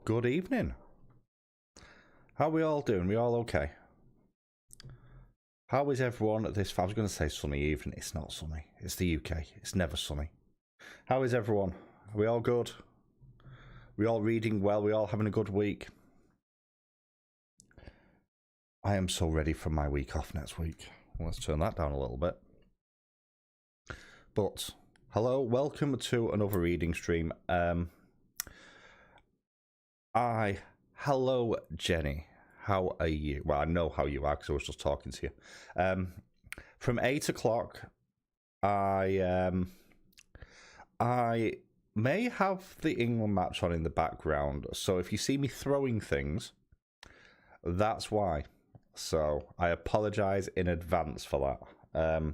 good evening. How are we all doing? We all okay? How is everyone at this? I was going to say sunny evening. It's not sunny. It's the UK. It's never sunny. How is everyone? Are we all good? We all reading well? We all having a good week? I am so ready for my week off next week. Let's turn that down a little bit. But hello, welcome to another reading stream. Hello, Jenny. How are you? Well, I know how you are because I was just talking to you. From 8 o'clock, I may have the England match on in the background. So if you see me throwing things, that's why. So I apologise in advance for that.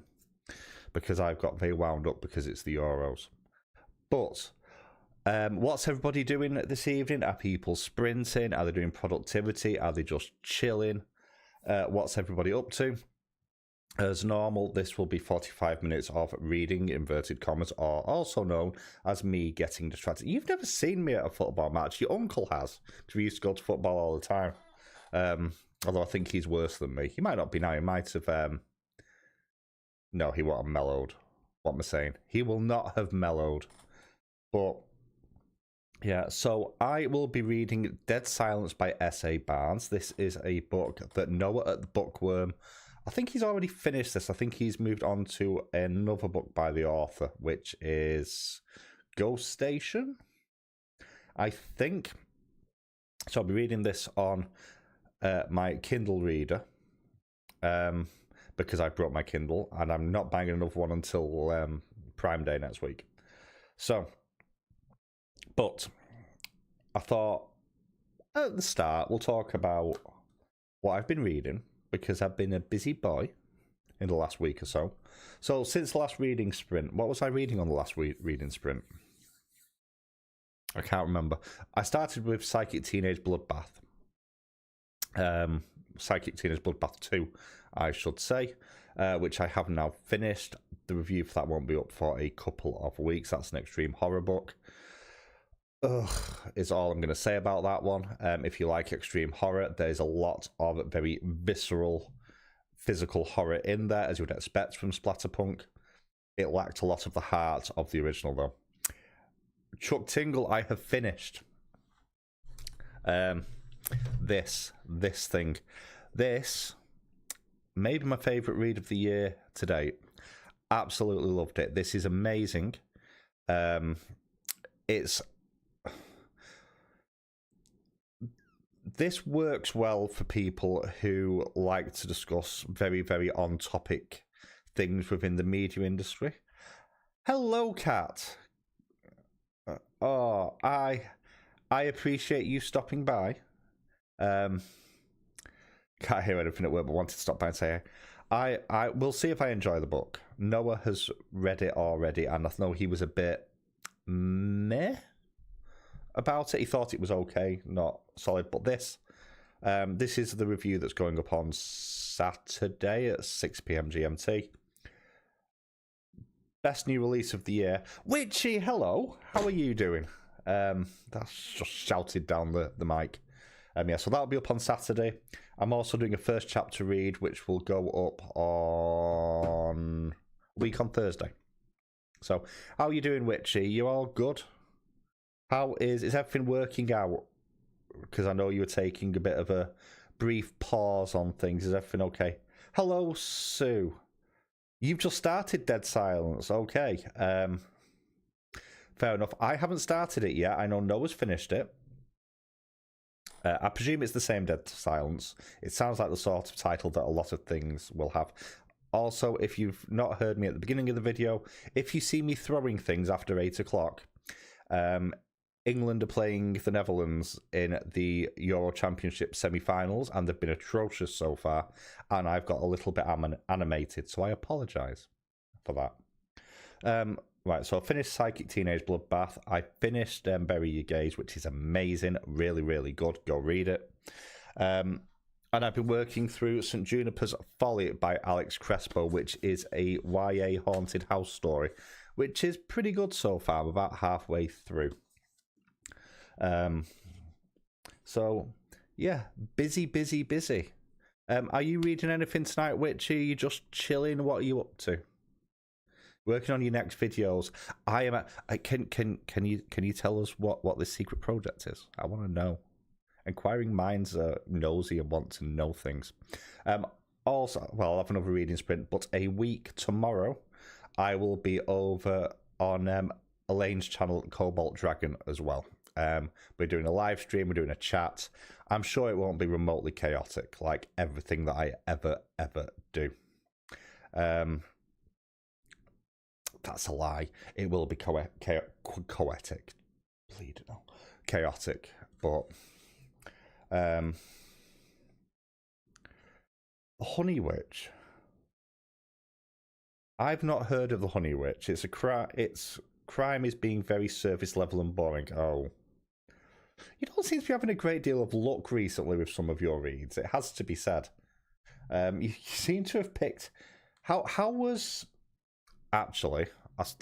Because I've got very wound up because it's the Euros. But what's everybody doing this evening? Are people sprinting? Are they doing productivity? Are they just chilling? What's everybody up to? As normal, this will be 45 minutes of reading, inverted commas, or also known as me getting distracted. You've never seen me at a football match. Your uncle has, because we used to go to football all the time. Although I think he's worse than me. He might not be now. He might have... No, he won't have mellowed. What am I saying? He will not have mellowed. But... yeah, so I will be reading Dead Silence by S.A. Barnes. This is a book that Noah at the Bookworm, I think he's already finished this. I think he's moved on to another book by the author, which is Ghost Station, I think. So I'll be reading this on my Kindle reader because I brought my Kindle and I'm not buying another one until Prime Day next week. So... but I thought at the start we'll talk about what I've been reading because I've been a busy boy in the last week or so. So since the last reading sprint, what was I reading on the last reading sprint? I can't remember. I started with Psychic Teenage Bloodbath. Psychic Teenage Bloodbath 2, I should say, which I have now finished. The review for that won't be up for a couple of weeks. That's an extreme horror book. Ugh, is all I'm going to say about that one. If you like extreme horror, there's a lot of very visceral, physical horror in there, as you would expect from Splatterpunk. It lacked a lot of the heart of the original, though. Chuck Tingle, I have finished. This thing. This may be my favourite read of the year to date. Absolutely loved it. This is amazing. This works well for people who like to discuss very, very on-topic things within the media industry. Hello, Kat. I appreciate you stopping by. Can't hear anything at work, but wanted to stop by and say I will see if I enjoy the book. Noah has read it already, and I know he was a bit meh about it. He thought it was okay, not solid. But this is the review that's going up on Saturday at 6 p.m. GMT. Best new release of the year. Witchy, hello. How are you doing? That's just shouted down the mic. Yeah, so that'll be up on Saturday. I'm also doing a first chapter read, which will go up on Thursday. So, how are you doing, Witchy? You all good? How is everything working out? Because I know you were taking a bit of a brief pause on things. Is everything okay? Hello, Sue. You've just started Dead Silence. Okay. Fair enough. I haven't started it yet. I know Noah's finished it. I presume it's the same Dead Silence. It sounds like the sort of title that a lot of things will have. Also, if you've not heard me at the beginning of the video, if you see me throwing things after 8 o'clock, England are playing the Netherlands in the Euro Championship semi-finals, and they've been atrocious so far, and I've got a little bit animated, so I apologise for that. Right, so I finished Psychic Teenage Bloodbath. I finished Bury Your Gaze, which is amazing, really, really good. Go read it. And I've been working through St. Juniper's Folly by Alex Crespo, which is a YA haunted house story, which is pretty good so far. I'm about halfway through. So, yeah, busy, busy, busy. Are you reading anything tonight, Witch? Are you just chilling? What are you up to? Working on your next videos. I am. Can you tell us what this secret project is? I want to know. Inquiring minds are nosy and want to know things. Also, well, I'll have another reading sprint, but a week tomorrow, I will be over on Elaine's channel, Cobalt Dragon, as well. We're doing a live stream, we're doing a chat. I'm sure it won't be remotely chaotic like everything that I ever do. That's a lie. It will be chaotic. Bleed, no. Chaotic, but the Honey Witch. I've not heard of the Honey Witch. It's crime is being very surface level and boring. Oh. You don't seem to be having a great deal of luck recently with some of your reads. It has to be said. You seem to have picked... How was... Actually,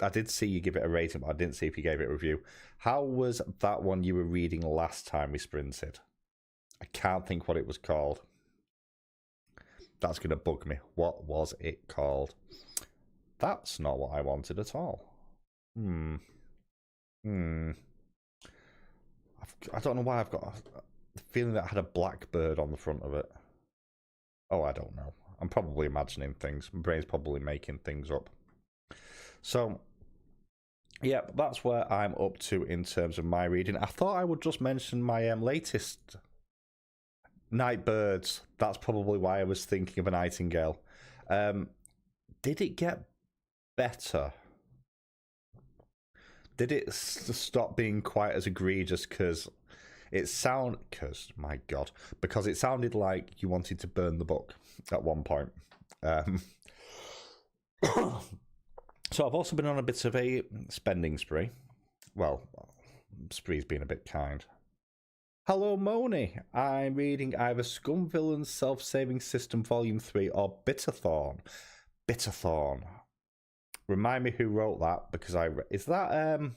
I did see you give it a rating, but I didn't see if you gave it a review. How was that one you were reading last time we sprinted? I can't think what it was called. That's going to bug me. What was it called? That's not what I wanted at all. I don't know why I've got the feeling that I had a blackbird on the front of it. Oh, I don't know. I'm probably imagining things. My brain's probably making things up. So, yeah, that's where I'm up to in terms of my reading. I thought I would just mention my latest Nightbirds. That's probably why I was thinking of a Nightingale. Did it get better? Did it stop being quite as egregious? Because it my God, because it sounded like you wanted to burn the book at one point. So I've also been on a bit of a spending spree. Well, spree's being a bit kind. Hello, Moni. I'm reading either Scum Villain's Self-Saving System Volume 3 or Bitterthorn. Bitterthorn. Remind me who wrote that, because is that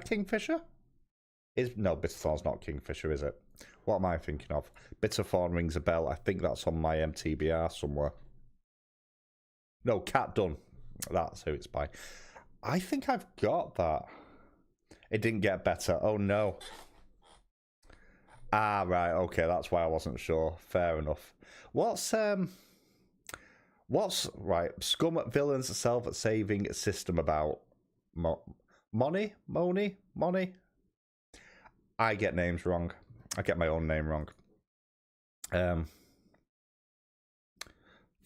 Kingfisher? No, Bitterthorn's not Kingfisher, is it? What am I thinking of? Bitterthorn rings a bell. I think that's on my TBR somewhere. No, Cat Dunn. That's who it's by. I think I've got that. It didn't get better. Oh no. Ah, right. Okay, that's why I wasn't sure. Fair enough. What's right? Scum Villain's Self-Saving System about? Moni? I get names wrong. I get my own name wrong.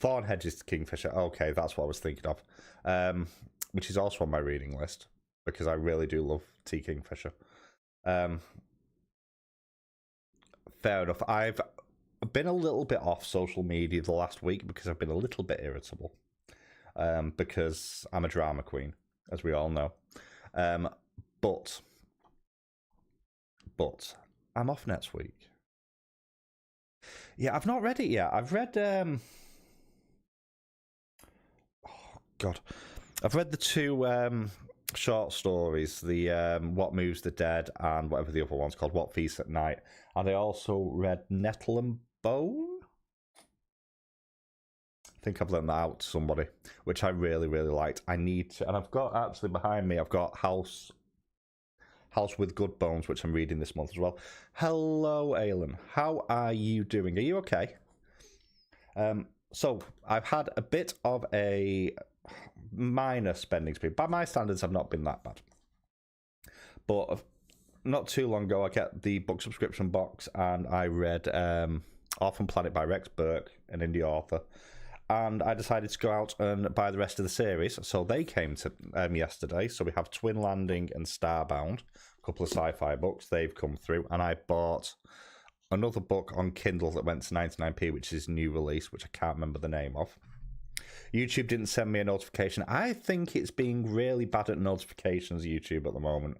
Thornhedge is Kingfisher. Okay, that's what I was thinking of. Which is also on my reading list, because I really do love T. Kingfisher. Fair enough. I've been a little bit off social media the last week because I've been a little bit irritable. Because I'm a drama queen, as we all know. But I'm off next week. Yeah, I've not read it yet. I've read oh God. I've read the two short stories, the What Moves the Dead and whatever the other one's called, What Feasts at Night. And I also read Nettle and Bone. I think I've lent that out to somebody, which I really, really liked. I need to, and I've got actually behind me, I've got House with Good Bones, which I'm reading this month as well. Hello, Alan. How are you doing? Are you okay? So I've had a bit of a minor spending spree. By my standards, I've not been that bad. But not too long ago, I got the book subscription box and I read Orphan Planet by Rex Burke, an indie author. And I decided to go out and buy the rest of the series. So they came to yesterday. So we have Twin Landing and Starbound, a couple of sci-fi books. They've come through. And I bought another book on Kindle that went to 99p, which is new release, which I can't remember the name of. YouTube didn't send me a notification. I think it's being really bad at notifications, YouTube, at the moment,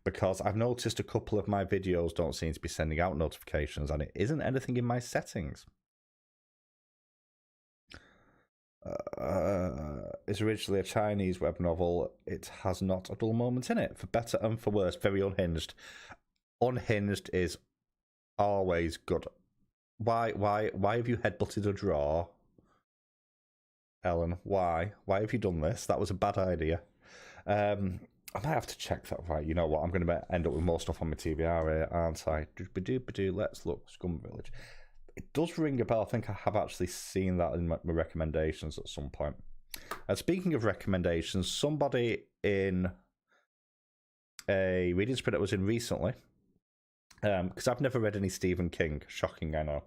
because I've noticed a couple of my videos don't seem to be sending out notifications, and it isn't anything in my settings. It's originally a Chinese web novel. It has not a dull moment in it, for better and for worse. Very unhinged. Unhinged is Always good. Why have you headbutted a drawer? Ellen, why? Why have you done this? That was a bad idea. I might have to check that. Right, you know what? I'm going to end up with more stuff on my TBR here, aren't I? Let's look. Scum Village. It does ring a bell. I think I have actually seen that in my recommendations at some point. And speaking of recommendations, somebody in a reading sprint that was in recently, because I've never read any Stephen King, shocking, I know,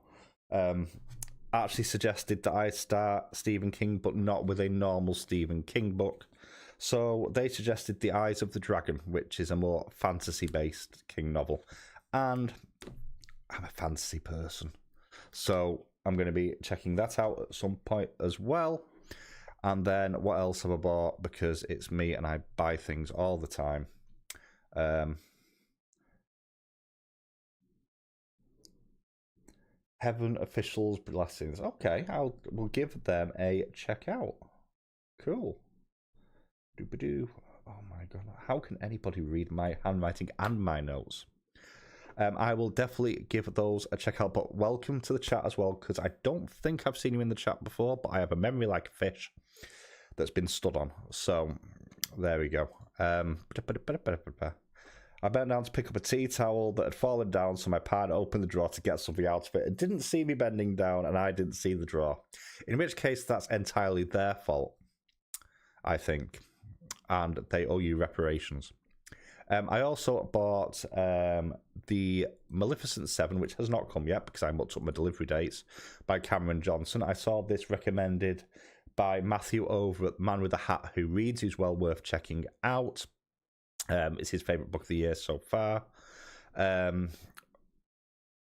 actually suggested that I start Stephen King, but not with a normal Stephen King book. So they suggested The Eyes of the Dragon, which is a more fantasy-based King novel. And I'm a fantasy person, so I'm going to be checking that out at some point as well. And then what else have I bought? Because it's me and I buy things all the time. Heaven Officials Blessings. Okay, we'll give them a check out. Cool. Doobadoo. Oh my god, how can anybody read my handwriting and my notes? I will definitely give those a check out, but welcome to the chat as well, because I don't think I've seen you in the chat before, but I have a memory like a fish that's been stood on. So there we go. I bent down to pick up a tea towel that had fallen down, so my partner opened the drawer to get something out of it and didn't see me bending down, and I didn't see the drawer. In which case, that's entirely their fault, I think, and they owe you reparations. I also bought the Maleficent 7, which has not come yet because I mucked up my delivery dates, by Cameron Johnson. I saw this recommended by Matthew over at Man with a Hat Who Reads, who's well worth checking out. It's his favourite book of the year so far.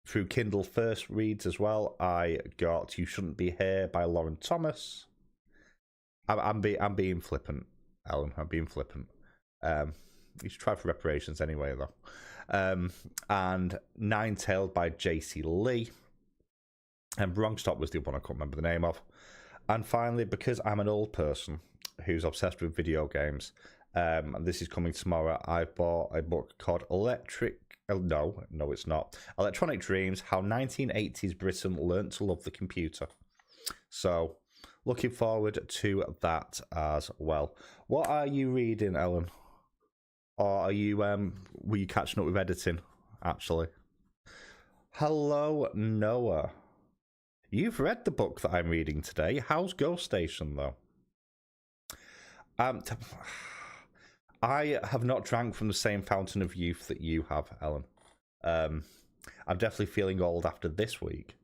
Through Kindle First Reads as well, I got You Shouldn't Be Here by Lauren Thomas. I'm being flippant, Ellen. I'm being flippant. You should try for reparations anyway, though. And Nine Tailed by J.C. Lee. And Wrong Stop was the one I couldn't remember the name of. And finally, because I'm an old person who's obsessed with video games, and this is coming tomorrow, I bought a book called No, it's not. Electronic Dreams, How 1980s Britain Learnt to Love the Computer. So, looking forward to that as well. What are you reading, Ellen? Or are you, were you catching up with editing, actually? Hello, Noah. You've read the book that I'm reading today. How's Ghost Station, though? I have not drank from the same fountain of youth that you have, Ellen. I'm definitely feeling old after this week,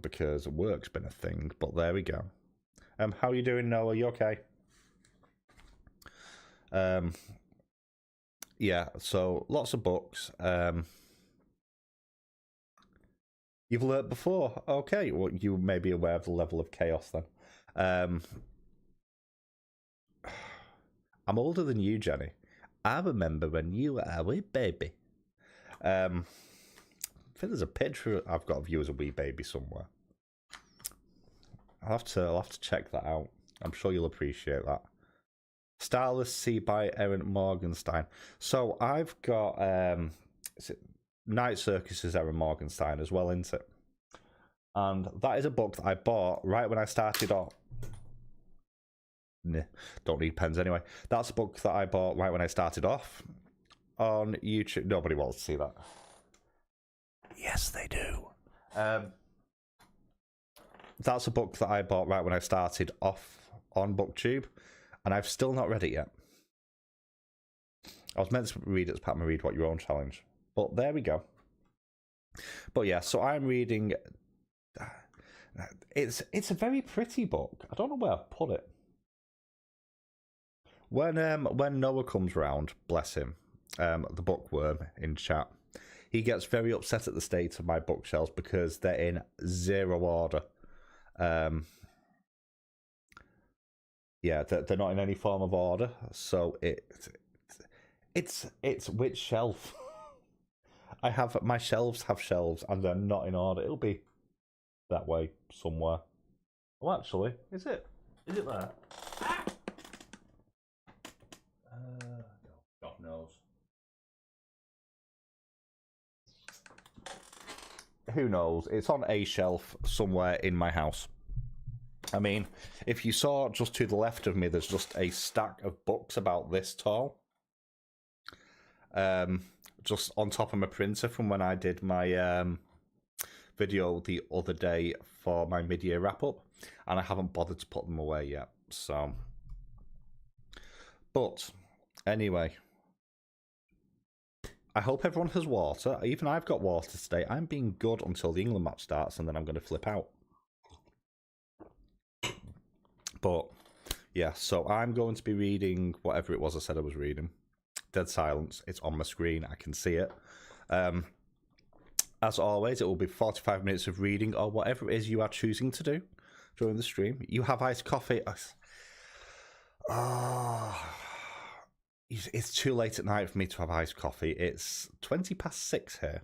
because work's been a thing, but there we go. How are you doing, Noah? You okay? Yeah, so lots of books. You've learnt before. Okay, well, you may be aware of the level of chaos then. I'm older than you, Jenny. I remember when you were a wee baby. I think there's a picture I've got of you as a wee baby somewhere. I'll have to check that out. I'm sure you'll appreciate that. Starless Sea by Erin Morgenstein. So I've got is it Night Circus's Erin Morgenstein as well, isn't it? And that is a book that I bought right when I started off. Nah, don't need pens anyway. That's a book that I bought right when I started off on YouTube. Nobody wants to see that. Yes, they do. That's a book that I bought right when I started off on Booktube, and I've still not read it yet. I was meant to read it as part of my Read What Your Own challenge, but there we go. But yeah, so I'm reading. It's a very pretty book. I don't know where I've put it. When Noah comes round, bless him, the bookworm in chat, he gets very upset at the state of my bookshelves because they're in zero order. Yeah, they're not in any form of order. So it's which shelf? I have my shelves have shelves and they're not in order. It'll be that way somewhere. Oh, actually, is it? Is it there? God knows. who knows? It's on a shelf somewhere in my house. I mean, if you saw just to the left of me, there's just a stack of books about this tall. Just on top of my printer from when I did my video the other day for my mid-year wrap-up, and I haven't bothered to put them away yet. So, but anyway, I hope everyone has water. Even I've got water today. I'm being good until the England match starts, and then I'm going to flip out. But yeah, so I'm going to be reading whatever it was I said I was reading. Dead Silence. It's on my screen. I can see it. As always, it will be 45 minutes of reading or whatever it is you are choosing to do during the stream. You have iced coffee. Oh, it's too late at night for me to have iced coffee. It's 6:20 here.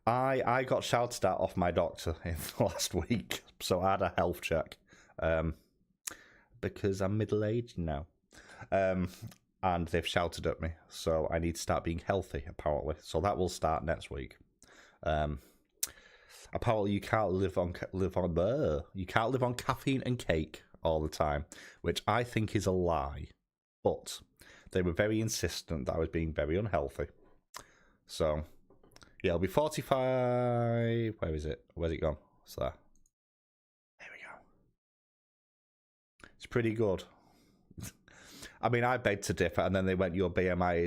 I got shouted at off my doctor in the last week, so I had a health check because I'm middle-aged now. And they've shouted at me, so I need to start being healthy, apparently. So that will start next week. Apparently, you can't live on caffeine and cake all the time, which I think is a lie. But they were very insistent that I was being very unhealthy. So yeah, it'll be 45. Where is it? Where's it gone? It's there. There we go. It's pretty good. I mean, I begged to differ, and then they went, "Your BMI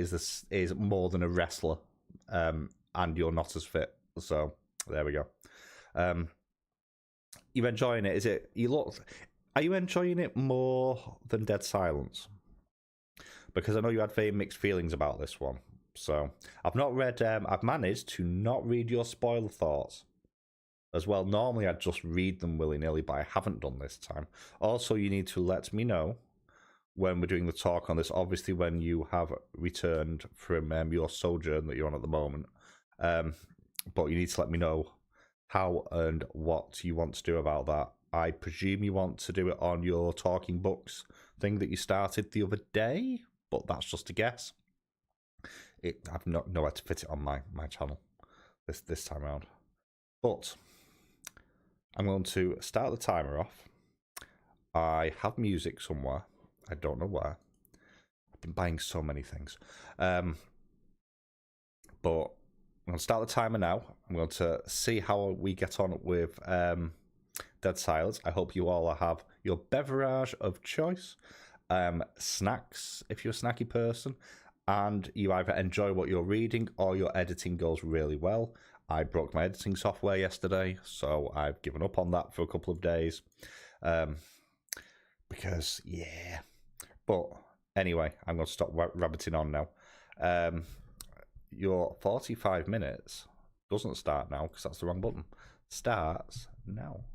is more than a wrestler, and you're not as fit." So there we go. You're enjoying it? Is it? Are you enjoying it more than Dead Silence? Because I know you had very mixed feelings about this one. So I've not read. I've managed to not read your spoiler thoughts as well. Normally I'd just read them willy-nilly, but I haven't done this time. Also, you need to let me know when we're doing the talk on this, obviously when you have returned from your sojourn that you're on at the moment. But you need to let me know how and what you want to do about that. I presume you want to do it on your talking books thing that you started the other day, but that's just a guess. I've not nowhere to fit it on my channel this time around. But I'm going to start the timer off. I have music somewhere. I don't know where. I've been buying so many things. But I'm going to start the timer now. I'm going to see how we get on with Dead Silence. I hope you all have your beverage of choice, snacks if you're a snacky person, and you either enjoy what you're reading or your editing goes really well. I broke my editing software yesterday, so I've given up on that for a couple of days. Because, yeah. But anyway, I'm going to stop rabbiting on now. Your 45 minutes doesn't start now because that's the wrong button. Starts now.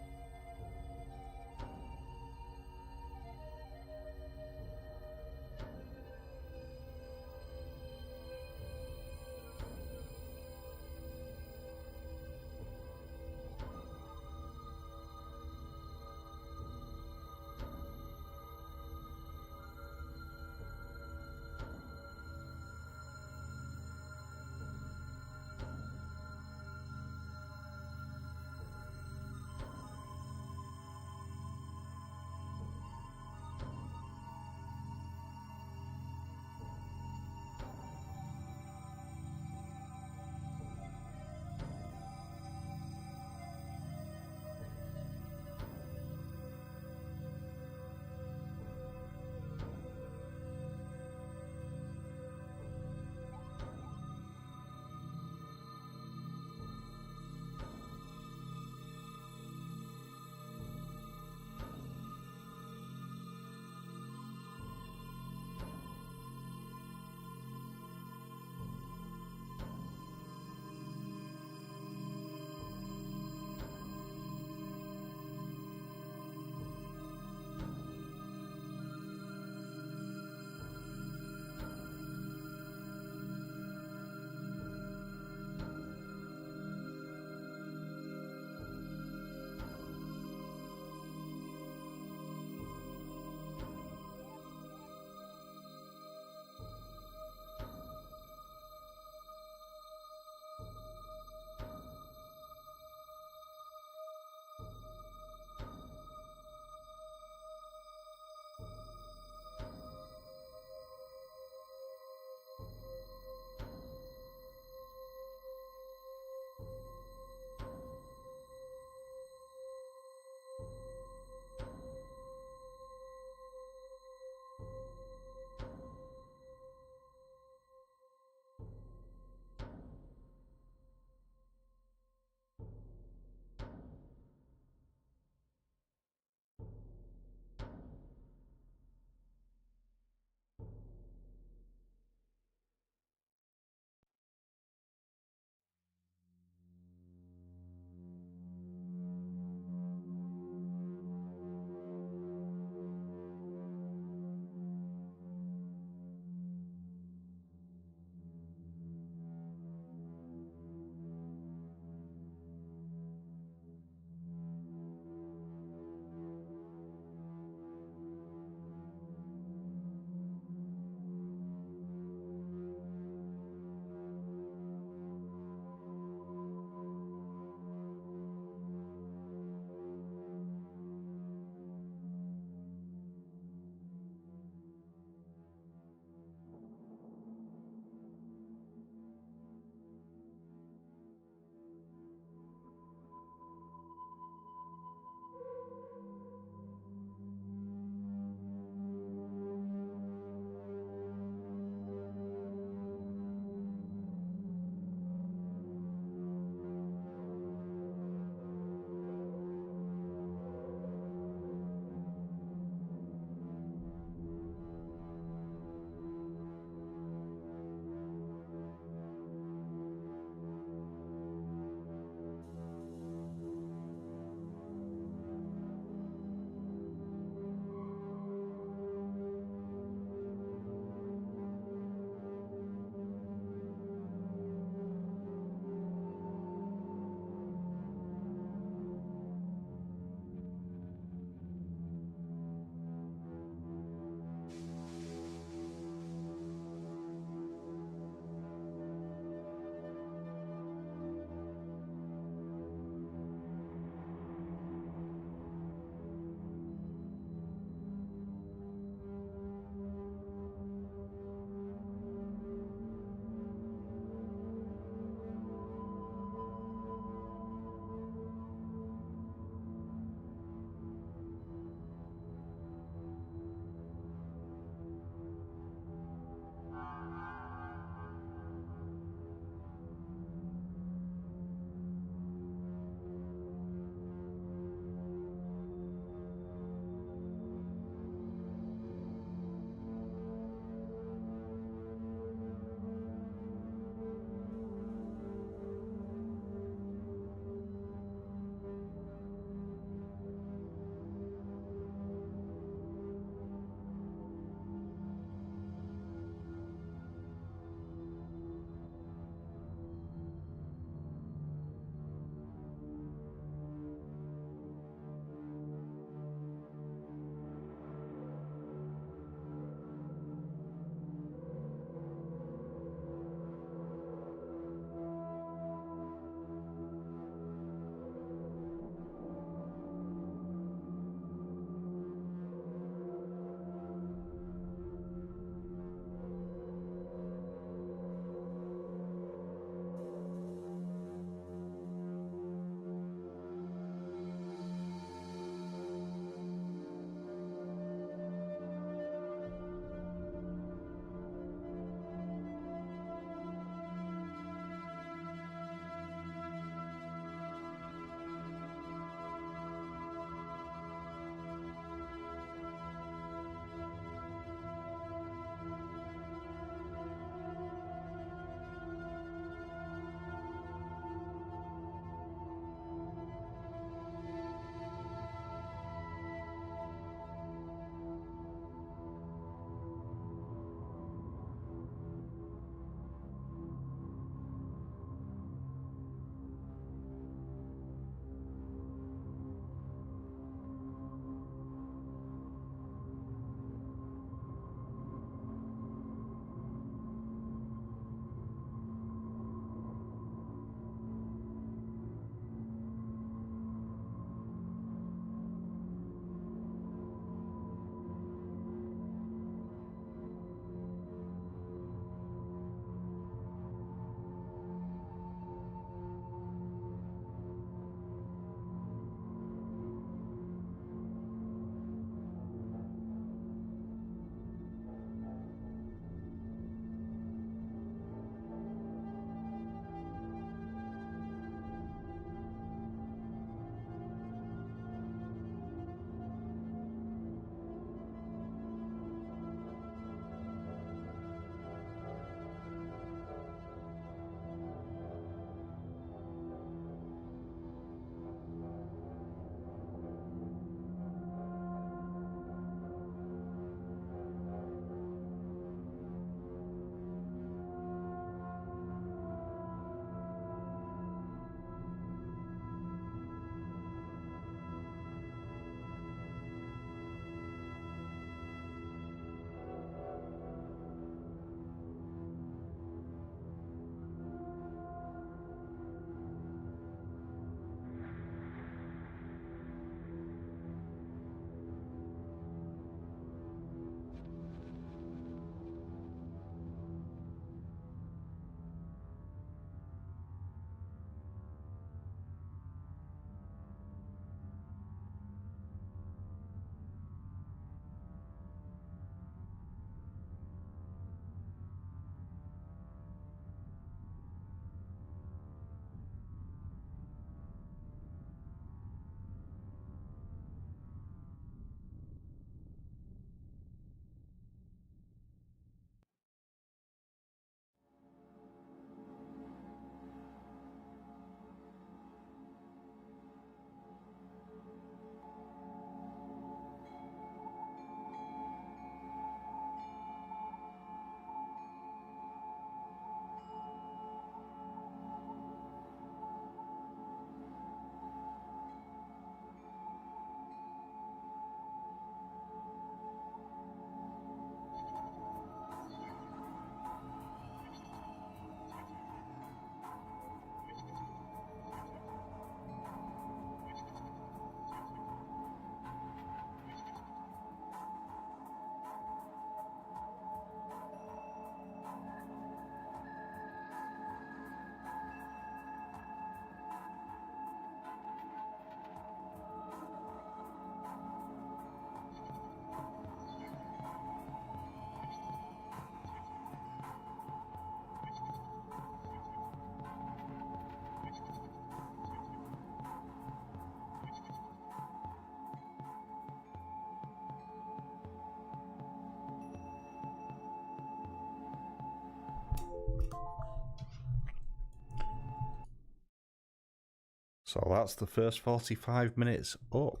So that's the first 45 minutes up.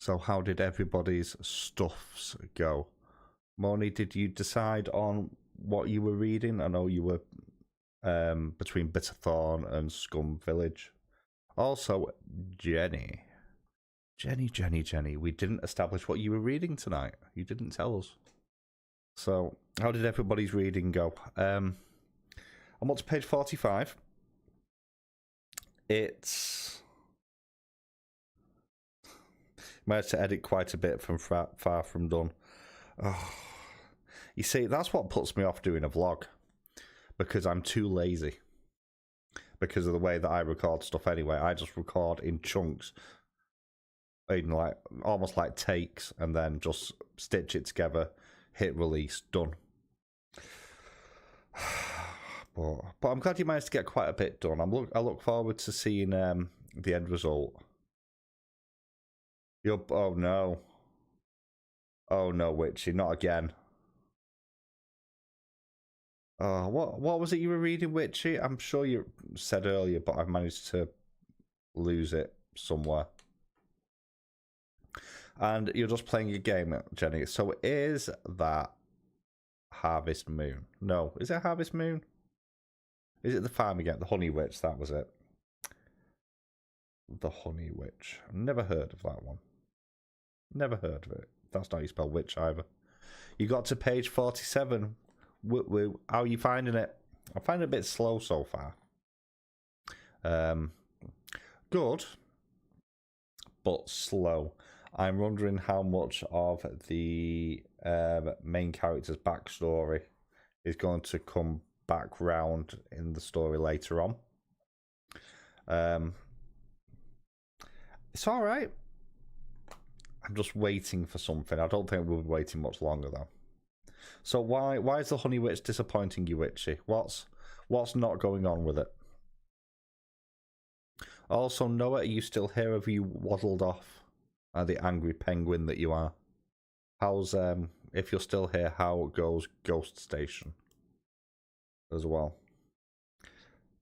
So how did everybody's stuffs go? Moni, did you decide on what you were reading? I know you were between Bitterthorn and Scum Village. Also, Jenny, we didn't establish what you were reading tonight. You didn't tell us. So, how did everybody's reading go? I'm up to page 45. It's... managed to edit quite a bit from far from done. Oh. You see, that's what puts me off doing a vlog. Because I'm too lazy. Because of the way that I record stuff anyway. I just record in chunks. In like almost like takes. And then just stitch it together. Hit release. Done. But I'm glad you managed to get quite a bit done. I look forward to seeing the end result. Oh no. Oh no, Witchy, not again. What was it you were reading, Witchy? I'm sure you said earlier, but I've managed to lose it somewhere. And you're just playing a game, Jenny. So is that Harvest Moon? No, is it Harvest Moon? Is it the farm again? The Honey Witch, that was it. The Honey Witch. Never heard of that one. Never heard of it. That's not how you spell witch either. You got to page 47. Woo. How are you finding it? I find it a bit slow so far. Good, but slow. I'm wondering how much of the main character's backstory is going to come back round in the story later on. It's all right. I'm just waiting for something. I don't think we'll be waiting much longer though. So why is the Honey Witch disappointing you, Witchy? What's not going on with it? Also, Noah, are you still here? Have you waddled off? The angry penguin that you are. How's if you're still here, how goes Ghost Station as well?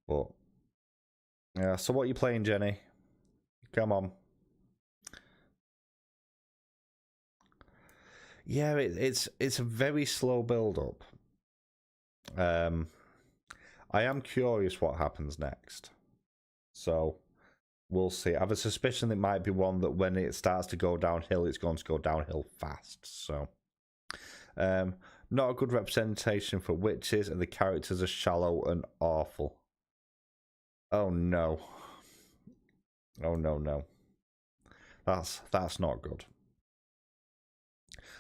But yeah, so what are you playing, Jenny? Come on. Yeah, it's a very slow build up. I am curious what happens next. So we'll see. I have a suspicion it might be one that when it starts to go downhill, it's going to go downhill fast. So not a good representation for witches, and the characters are shallow and awful. Oh no. Oh no. That's not good.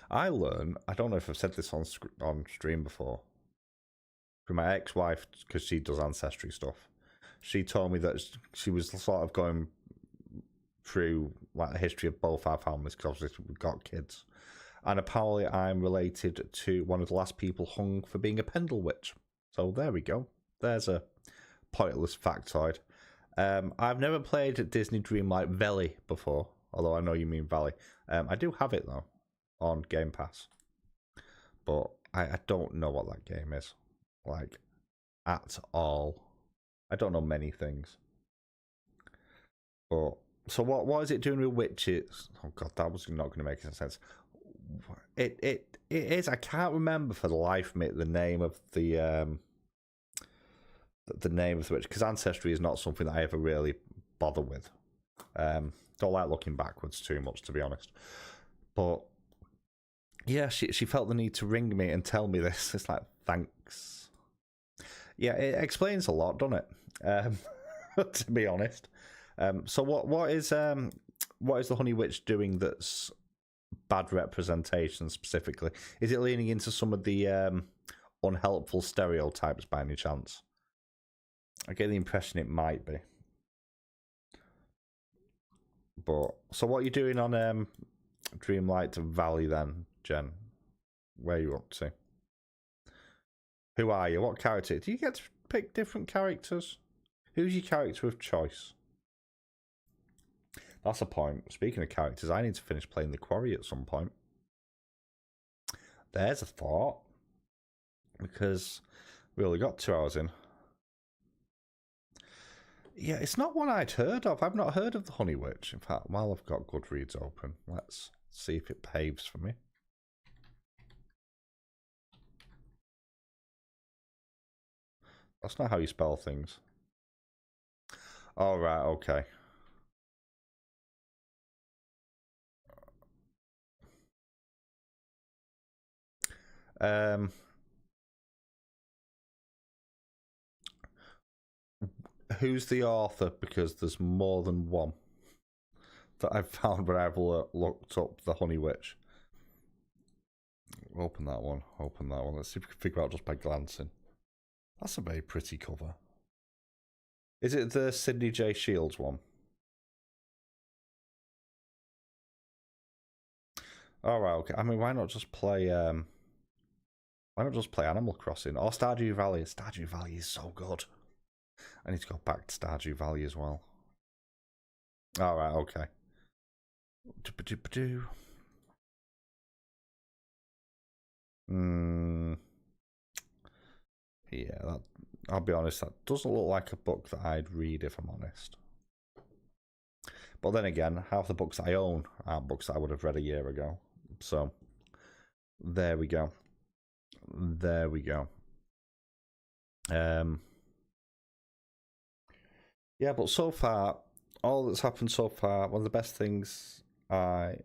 I learned, I don't know if I've said this on stream before, from my ex-wife, because she does ancestry stuff. She told me that she was sort of going through like the history of both our families, because obviously we've got kids. And apparently I'm related to one of the last people hung for being a Pendle Witch. So there we go. There's a pointless factoid. I've never played Disney Dreamlight Valley before, although I know you mean Valley. I do have it though on Game Pass, but I don't know what that game is like at all. I don't know many things. But so what is it doing with witches? Oh god, that was not going to make any sense. It is. I can't remember for the life of me the name of the name of the witch, because ancestry is not something that I ever really bother with. Don't like looking backwards too much, to be honest. But yeah, she felt the need to ring me and tell me this. It's like, thanks. Yeah, it explains a lot, doesn't it? To be honest. So what is the Honey Witch doing that's bad representation specifically? Is it leaning into some of the unhelpful stereotypes by any chance? I get the impression it might be. But so what are you doing on Dreamlight Valley then, Jen? Where are you up to? Who are you? What character? Do you get to pick different characters? Who's your character of choice? That's a point. Speaking of characters, I need to finish playing The Quarry at some point. There's a thought. because we only got 2 hours in. Yeah, it's not one I'd heard of. I've not heard of the Honey Witch. In fact, while I've got Goodreads open, let's see if it behaves for me. That's not how you spell things. Oh, right, okay. Who's the author? Because there's more than one that I've found when I've looked up the Honey Witch. Open that one. Open that one. Let's see if we can figure out just by glancing. That's a very pretty cover. Is it the Sidney J. Shields one? All right. Okay. I mean, why not just play? Why not just play Animal Crossing or Stardew Valley? Stardew Valley is so good. I need to go back to Stardew Valley as well. All right. Okay. Yeah, that, I'll be honest, that doesn't look like a book that I'd read if I'm honest. But then again, half the books I own aren't books that I would have read a year ago. So, there we go. There we go. Yeah, but so far, all that's happened so far, one of the best things I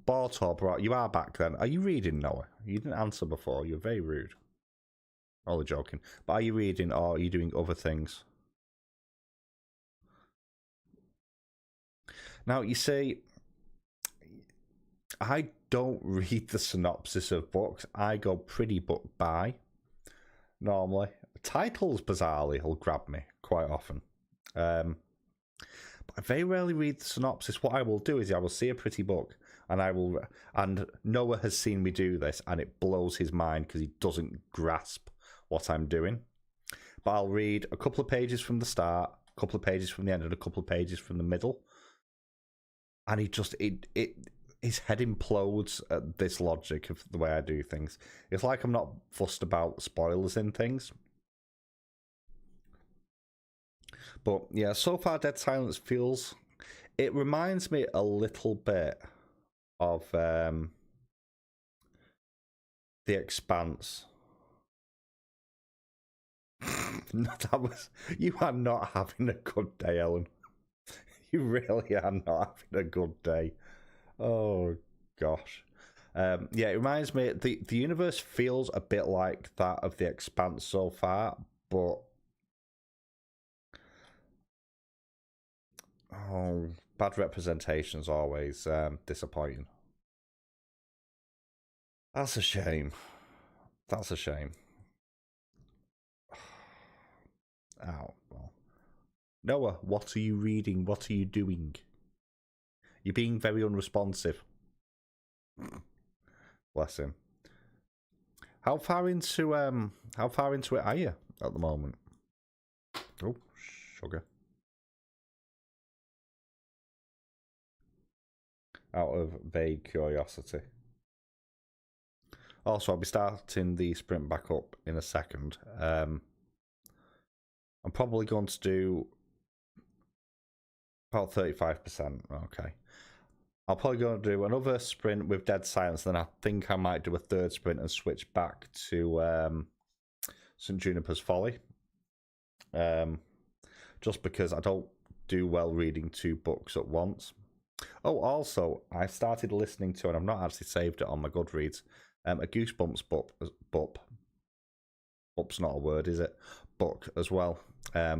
bought or brought. You are back then. Are you reading, Noah? You didn't answer before. You're very rude. Only joking. But are you reading or are you doing other things? Now, you see, I don't read the synopsis of books. I go pretty book by. Normally, titles bizarrely will grab me quite often. But I very rarely read the synopsis. What I will do is I will see a pretty book and and Noah has seen me do this and it blows his mind because he doesn't grasp what I'm doing. But I'll read a couple of pages from the start, a couple of pages from the end, and a couple of pages from the middle. And his head implodes at this logic of the way I do things. It's like I'm not fussed about spoilers in things. But yeah, so far Dead Silence it reminds me a little bit of The Expanse. You are not having a good day, Ellen. You really are not having a good day. Oh gosh. Yeah, it reminds me, the universe feels a bit like that of The Expanse so far, but bad representation's always disappointing. That's a shame. That's a shame. Ow. Well. Noah, what are you reading? What are you doing? You're being very unresponsive. Bless him. How far into it are you at the moment? Oh, sugar. Out of vague curiosity. Also, I'll be starting the sprint back up in a second. I'm probably going to do about 35%. Okay. I'll probably go and do another sprint with Dead Silence, then I think I might do a third sprint and switch back to St. Juniper's Folly. Just because I don't do well reading 2 books at once. Oh, also, I started listening to, and I've not actually saved it on my Goodreads, a Goosebumps book. Up's not a word, is it? Book as well,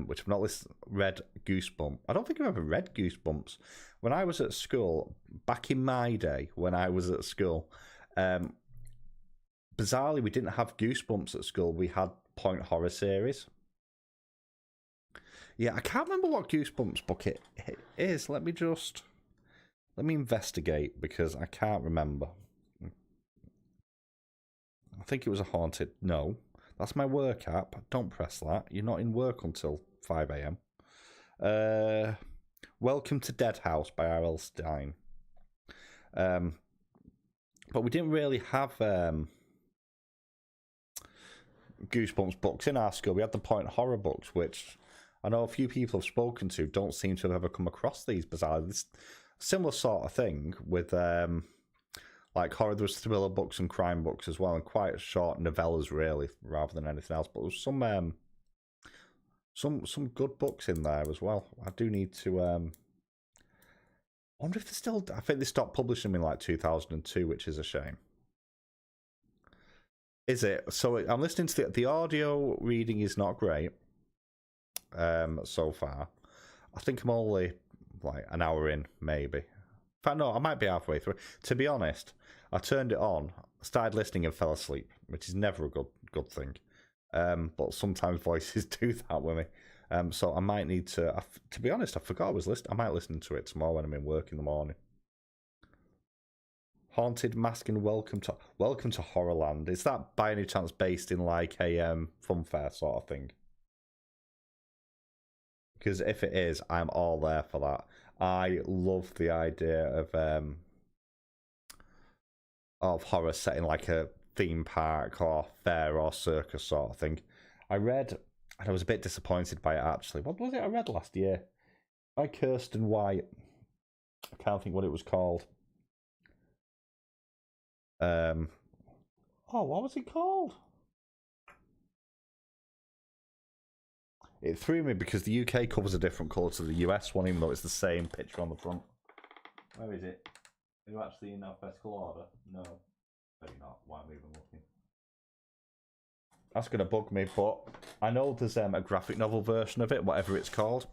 which I've not read. Goosebumps. I don't think I've ever read Goosebumps. When I was at school, back in my day, when I was at school, bizarrely, we didn't have Goosebumps at school. We had Point Horror series. Yeah, I can't remember what Goosebumps book it is. Let me investigate because I can't remember. I think it was a haunted. No, that's my work app. Don't press that. You're not in work until 5 a.m. Welcome to Dead House by R.L. Stein. But but we didn't really have Goosebumps books in our school. We had the point horror books, which I know a few people have spoken to don't seem to have ever come across these bizarre. This similar sort of thing with like horror. There was thriller books and crime books as well, and quite short novellas really, rather than anything else. But there was some good books in there as well. I do need to I wonder if they still. I think they stopped publishing them in like 2002, which is a shame. Is it? So I'm listening to the audio reading is not great so far. I think I'm only like an hour in, maybe. In fact, no, I might be halfway through. To be honest, I turned it on, started listening and fell asleep, which is never a good thing. But sometimes voices do that with me. So I might need to be honest, I forgot I was listening. I might listen to it tomorrow when I'm in work in the morning. Haunted Mask and Welcome to Horrorland. Is that by any chance based in like a fun fair sort of thing? Because if it is, I'm all there for that. I love the idea of horror set in like a theme park or fair or circus sort of thing. I read, and I was a bit disappointed by it actually. What was it I read last year? By Kirsten White. I can't think what it was called. What was it called? It threw me because the UK covers a different colour to the US one, even though it's the same picture on the front. Where is it? Are you actually in alphabetical order? No. Maybe not. Why am I even looking? That's going to bug me, but I know there's a graphic novel version of it, whatever it's called,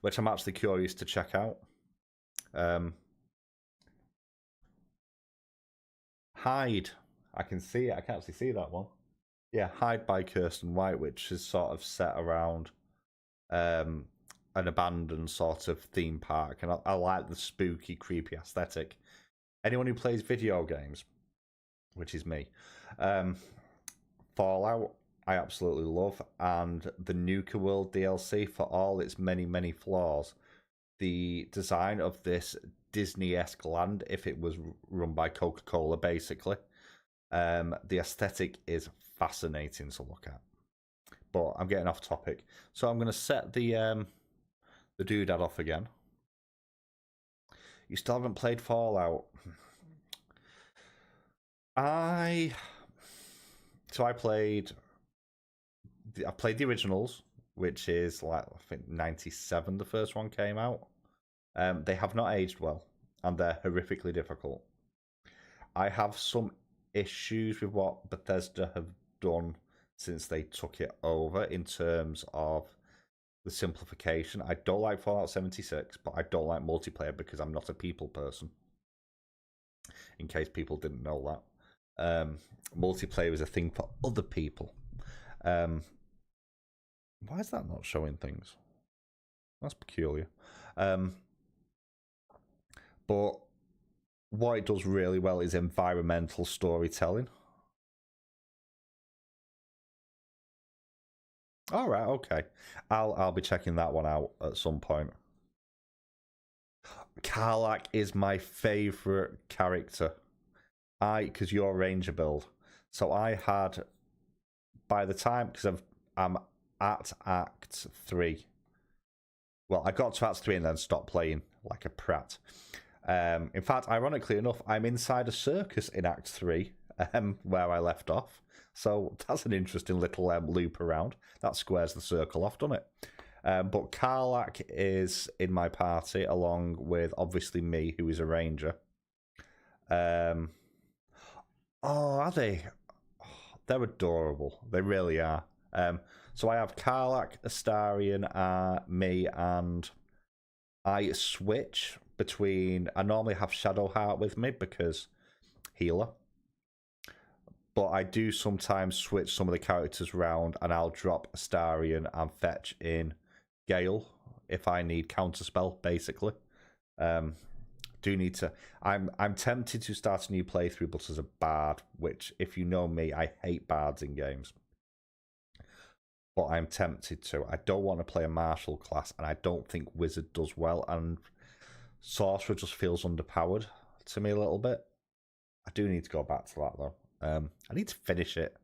which I'm actually curious to check out. Hide. I can see it. I can actually see that one. Yeah, Hide by Kirsten White, which is sort of set around an abandoned sort of theme park. And I like the spooky, creepy aesthetic. Anyone who plays video games, which is me, Fallout, I absolutely love. And the Nuka World DLC, for all its many, many flaws, the design of this Disney-esque land, if it was run by Coca-Cola, basically, the aesthetic is fascinating to look at. But I'm getting off topic, so I'm going to set the doodad off again. You still haven't played Fallout. I played the originals, which is like I think 97 the first one came out. They have not aged well, and they're horrifically difficult. I have some issues with what Bethesda have done since they took it over in terms of the simplification. I don't like Fallout 76, but I don't like multiplayer because I'm not a people person. In case people didn't know that. Multiplayer is a thing for other people. Why is that not showing things? That's peculiar. But what it does really well is environmental storytelling. All right, okay. I'll be checking that one out at some point. Karlach is my favorite character. Because you're Ranger build. So I had, by the time, because I'm at Act 3. Well, I got to Act 3 and then stopped playing like a prat. In fact, ironically enough, I'm inside a circus in Act 3, where I left off. So that's an interesting little loop around. That squares the circle off, doesn't it? But Karlach is in my party, along with, obviously, me, who is a ranger. Are they? Oh, they're adorable. They really are. So I have Karlach, Astarion, me, and I switch between... I normally have Shadowheart with me because healer. But I do sometimes switch some of the characters around, and I'll drop Astarion and fetch in Gale if I need counterspell, basically. Do need to... I'm tempted to start a new playthrough, but as a bard, which, if you know me, I hate bards in games. But I'm tempted to. I don't want to play a martial class, and I don't think wizard does well, and sorcerer just feels underpowered to me a little bit. I do need to go back to that though. I need to finish it.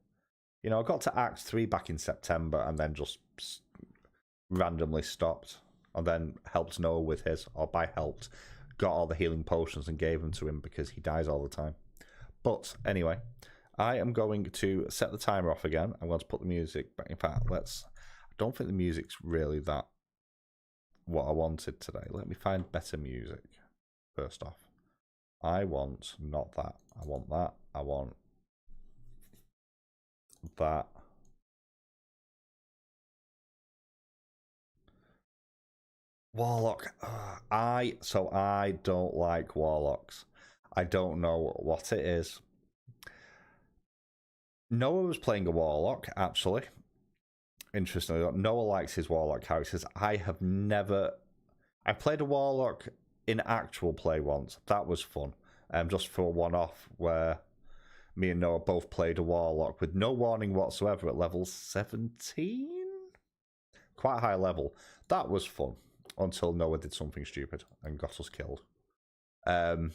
You know, I got to Act 3 back in September and then just randomly stopped. And then helped Noah with his, or by helped, got all the healing potions and gave them to him because he dies all the time. But anyway, I am going to set the timer off again. I'm going to put the music back. In fact, I don't think the music's really that what I wanted today. Let me find better music first off. I want not that. I want that. I want that. Warlock. I don't like warlocks. I don't know what it is. Noah was playing a warlock, actually. Interestingly, Noah likes his warlock characters. I have never... I played a warlock in actual play once. That was fun. Just for a one-off where me and Noah both played a warlock with no warning whatsoever at level 17? Quite a high level. That was fun. Until Noah did something stupid and got us killed. But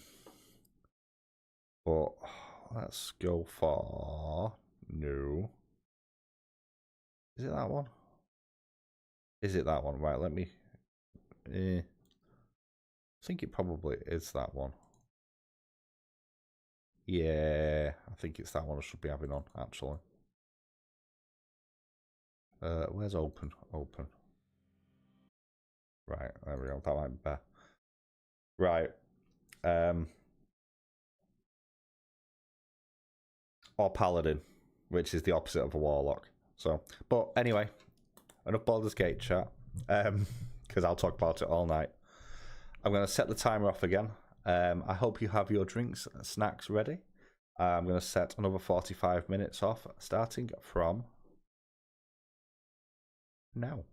let's go for... No. Is it that one? Is it that one? Right, let me... I think it probably is that one. Yeah, I think it's that one I should be having on, actually. Where's open? Open. Right, there we go. That might be better. Right. Or Paladin, which is the opposite of a Warlock. So, but anyway, enough Baldur's Gate chat, because I'll talk about it all night. I'm going to set the timer off again. I hope you have your drinks and snacks ready. I'm going to set another 45 minutes off, starting from now.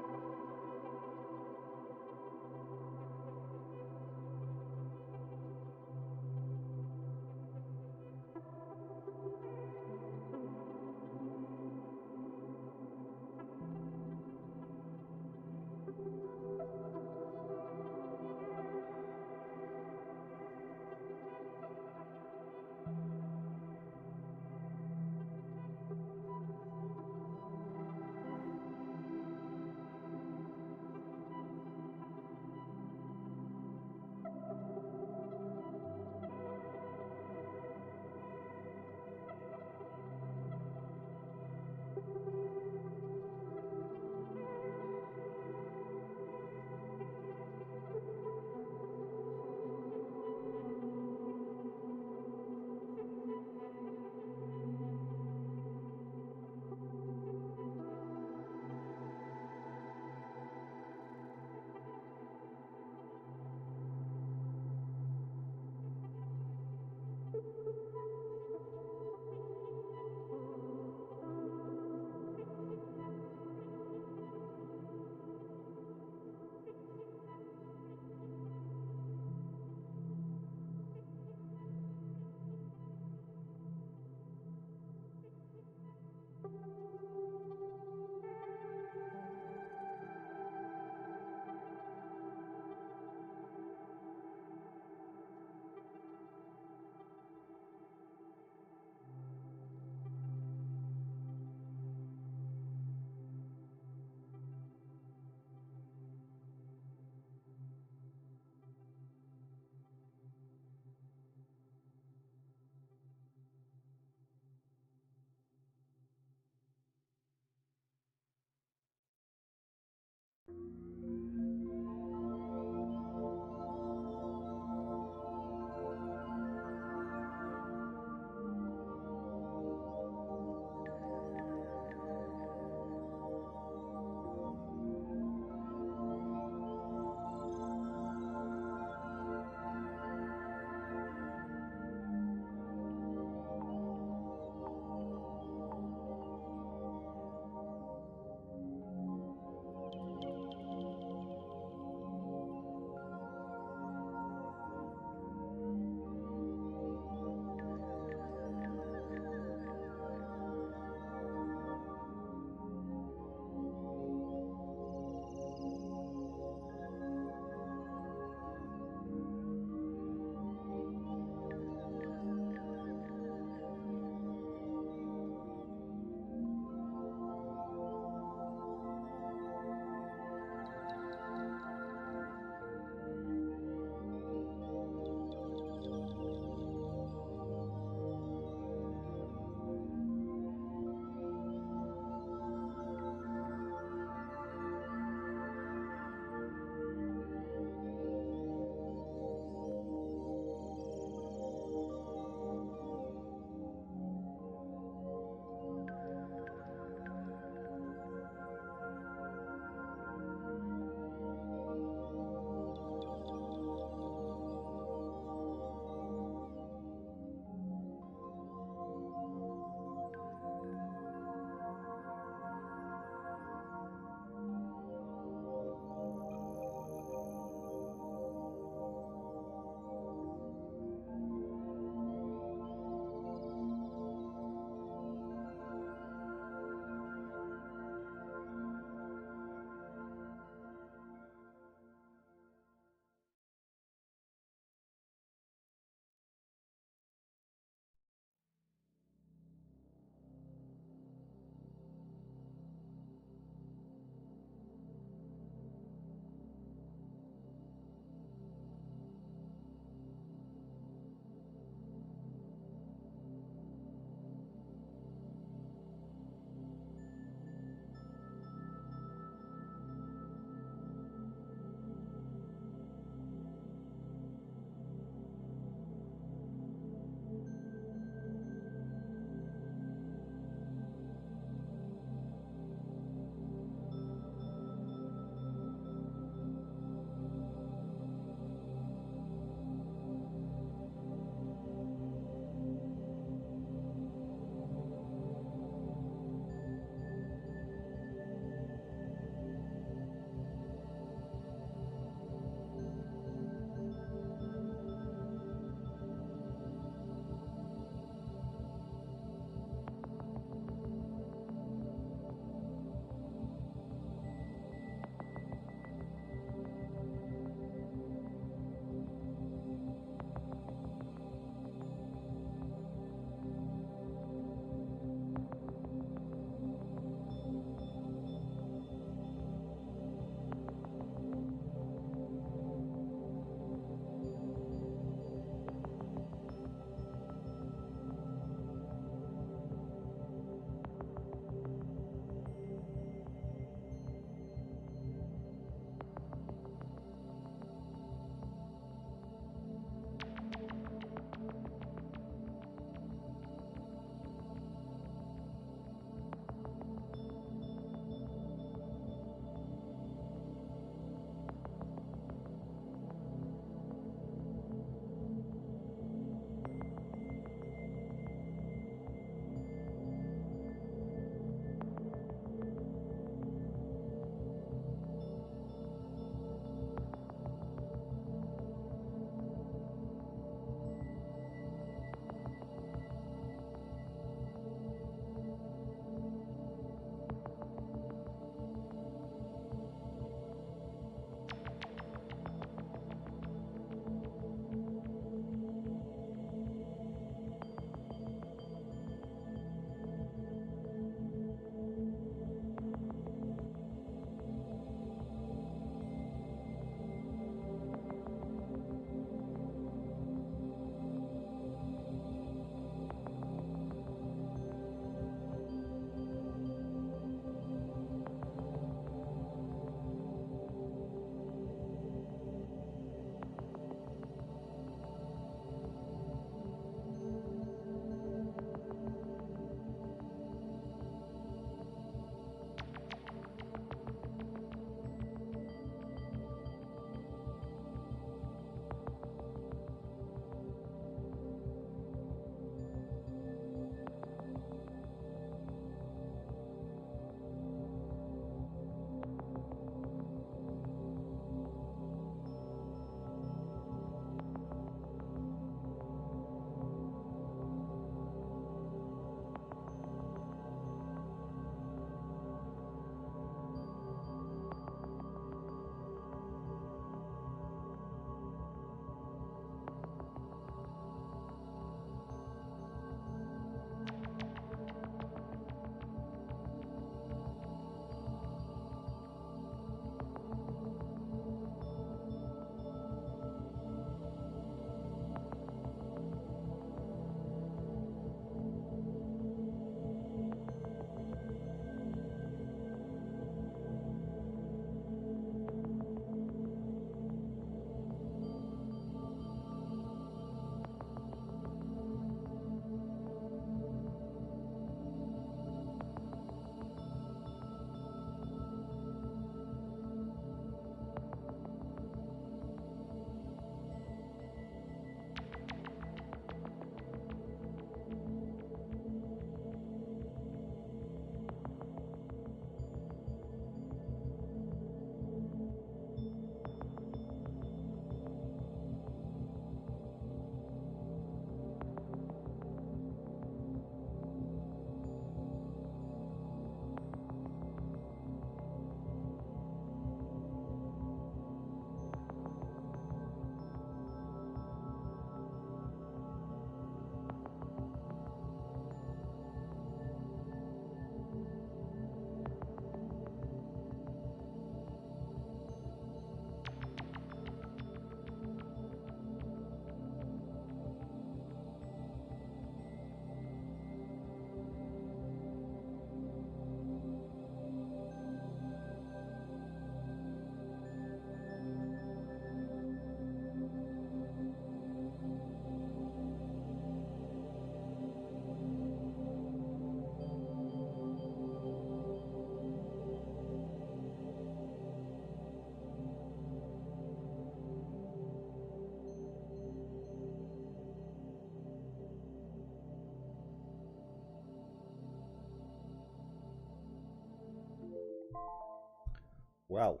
Well.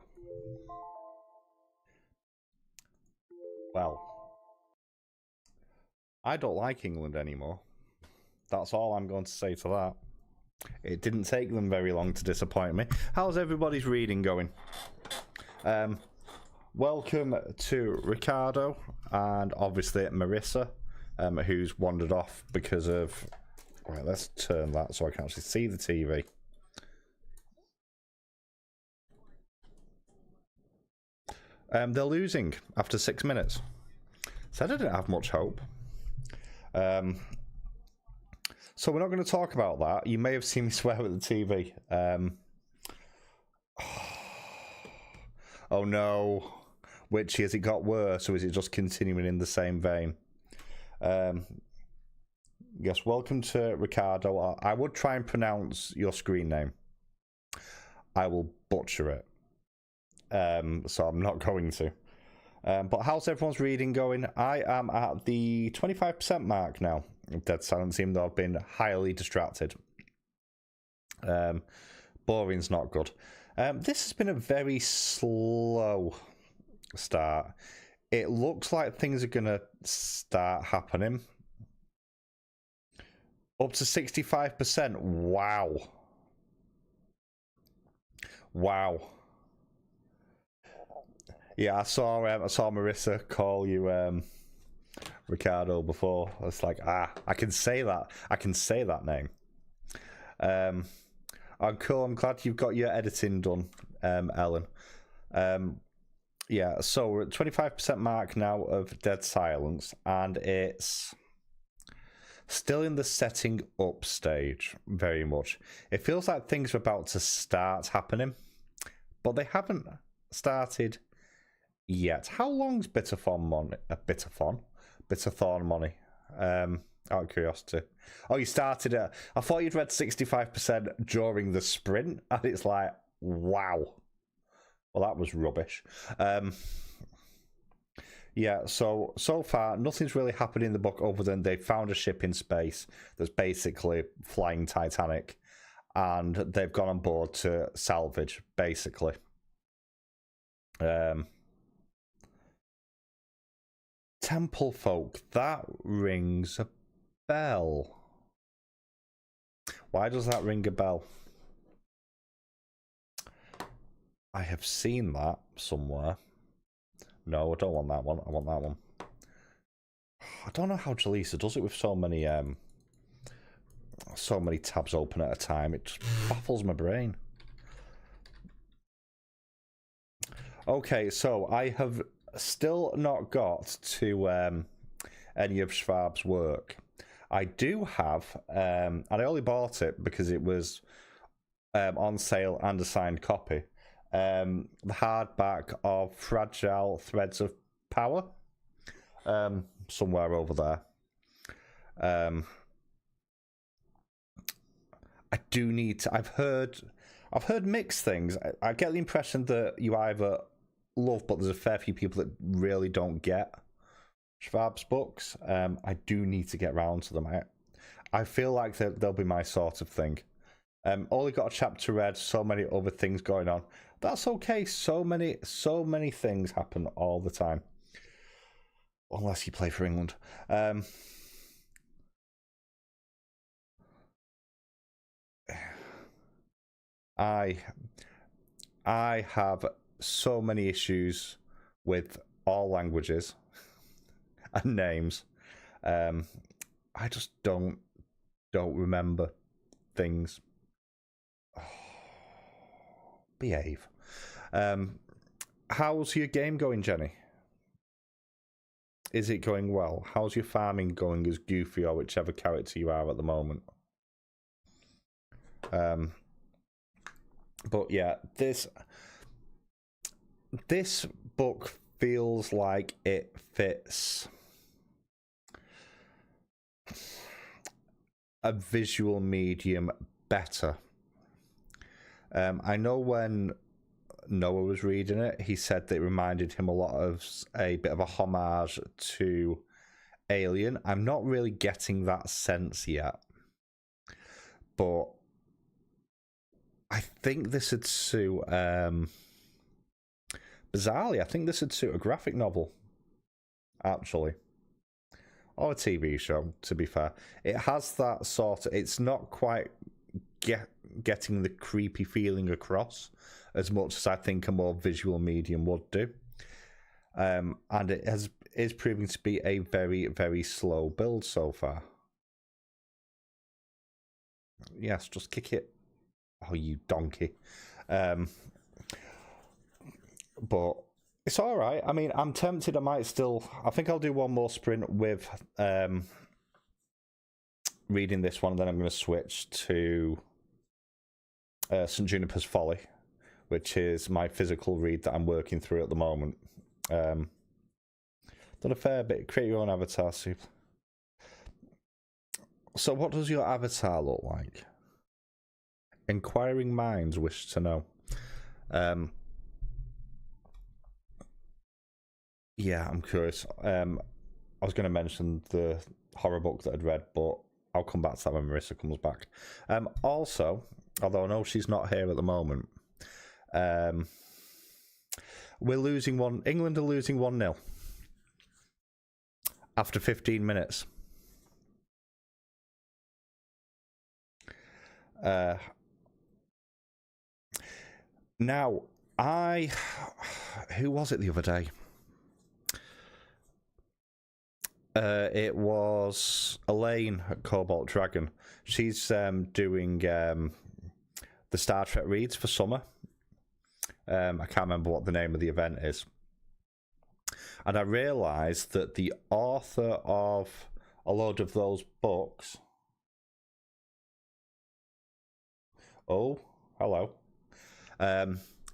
Well. I don't like England anymore. That's all I'm going to say to that. It didn't take them very long to disappoint me. How's everybody's reading going? Welcome to Ricardo and obviously Marissa, who's wandered off because of... Right, let's turn that so I can actually see the TV. They're losing after 6 minutes. Said I didn't have much hope. So we're not going to talk about that. You may have seen me swear at the TV. Oh no. Which has it got worse, or is it just continuing in the same vein? Yes, welcome to Ricardo. I would try and pronounce your screen name. I will butcher it. So I'm not going to. But how's everyone's reading going? I am at the 25% mark now. Dead Silence seemed to have been highly distracted. Boring's not good. This has been a very slow start. It looks like things are going to start happening. Up to 65%. Wow. Wow. Yeah, I saw Marissa call you Ricardo before. I was like, I can say that. I can say that name. I'm cool. I'm glad you've got your editing done, Ellen. Yeah, so we're at 25% mark now of Dead Silence, and it's still in the setting up stage, very much. It feels like things are about to start happening, but they haven't started yet. How long's Bitterthorn Money? Out of curiosity. Oh, you started it. I thought you'd read 65% during the sprint, and it's like, wow. Well, that was rubbish. Yeah, so far, nothing's really happened in the book other than they found a ship in space that's basically flying Titanic, and they've gone on board to salvage, basically. Temple folk, that rings a bell. Why does that ring a bell? I have seen that somewhere. No, I don't want that one. I want that one. I don't know how Jaleesa does it with so many tabs open at a time. It just baffles my brain. Okay, so I have still not got to any of Schwab's work. I do have, and I only bought it because it was on sale and a signed copy. The hardback of Fragile Threads of Power, somewhere over there. I do need to. I've heard mixed things. I get the impression that you either love, but there's a fair few people that really don't get Schwab's books. I do need to get round to them. I feel like they'll be my sort of thing. Only got a chapter read, so many other things going on. That's okay. So many things happen all the time. Unless you play for England. I have so many issues with all languages and names. I just don't remember things. Oh, behave. How's your game going, Jenny? Is it going well? How's your farming going as Goofy or whichever character you are at the moment? But yeah, this book feels like it fits a visual medium better. I know when Noah was reading it, he said that it reminded him a lot of a bit of a homage to Alien. I'm not really getting that sense yet, but I think this would suit Bizarrely, I think this would suit a graphic novel, actually. Or a TV show, to be fair. It has that sort of... It's not quite getting the creepy feeling across as much as I think a more visual medium would do. And it is proving to be a very, very slow build so far. Yes, just kick it. Oh, you donkey. But it's all right. I mean, I'm tempted. I think I'll do one more sprint with reading this one, and then I'm going to switch to St. Juniper's Folly, which is my physical read that I'm working through at the moment. Done a fair bit. Create your own avatar. So what does your avatar look like? Inquiring minds wish to know. Yeah, I'm curious. I was going to mention the horror book that I'd read, but I'll come back to that when Marissa comes back. Also, although I know she's not here at the moment, we're losing one. England are losing 1-0 after 15 minutes. Now, who was it the other day? It was Elaine at Cobalt Dragon. She's doing the Star Trek reads for summer. I can't remember what the name of the event is. And I realised that the author of a load of those books... Oh, hello.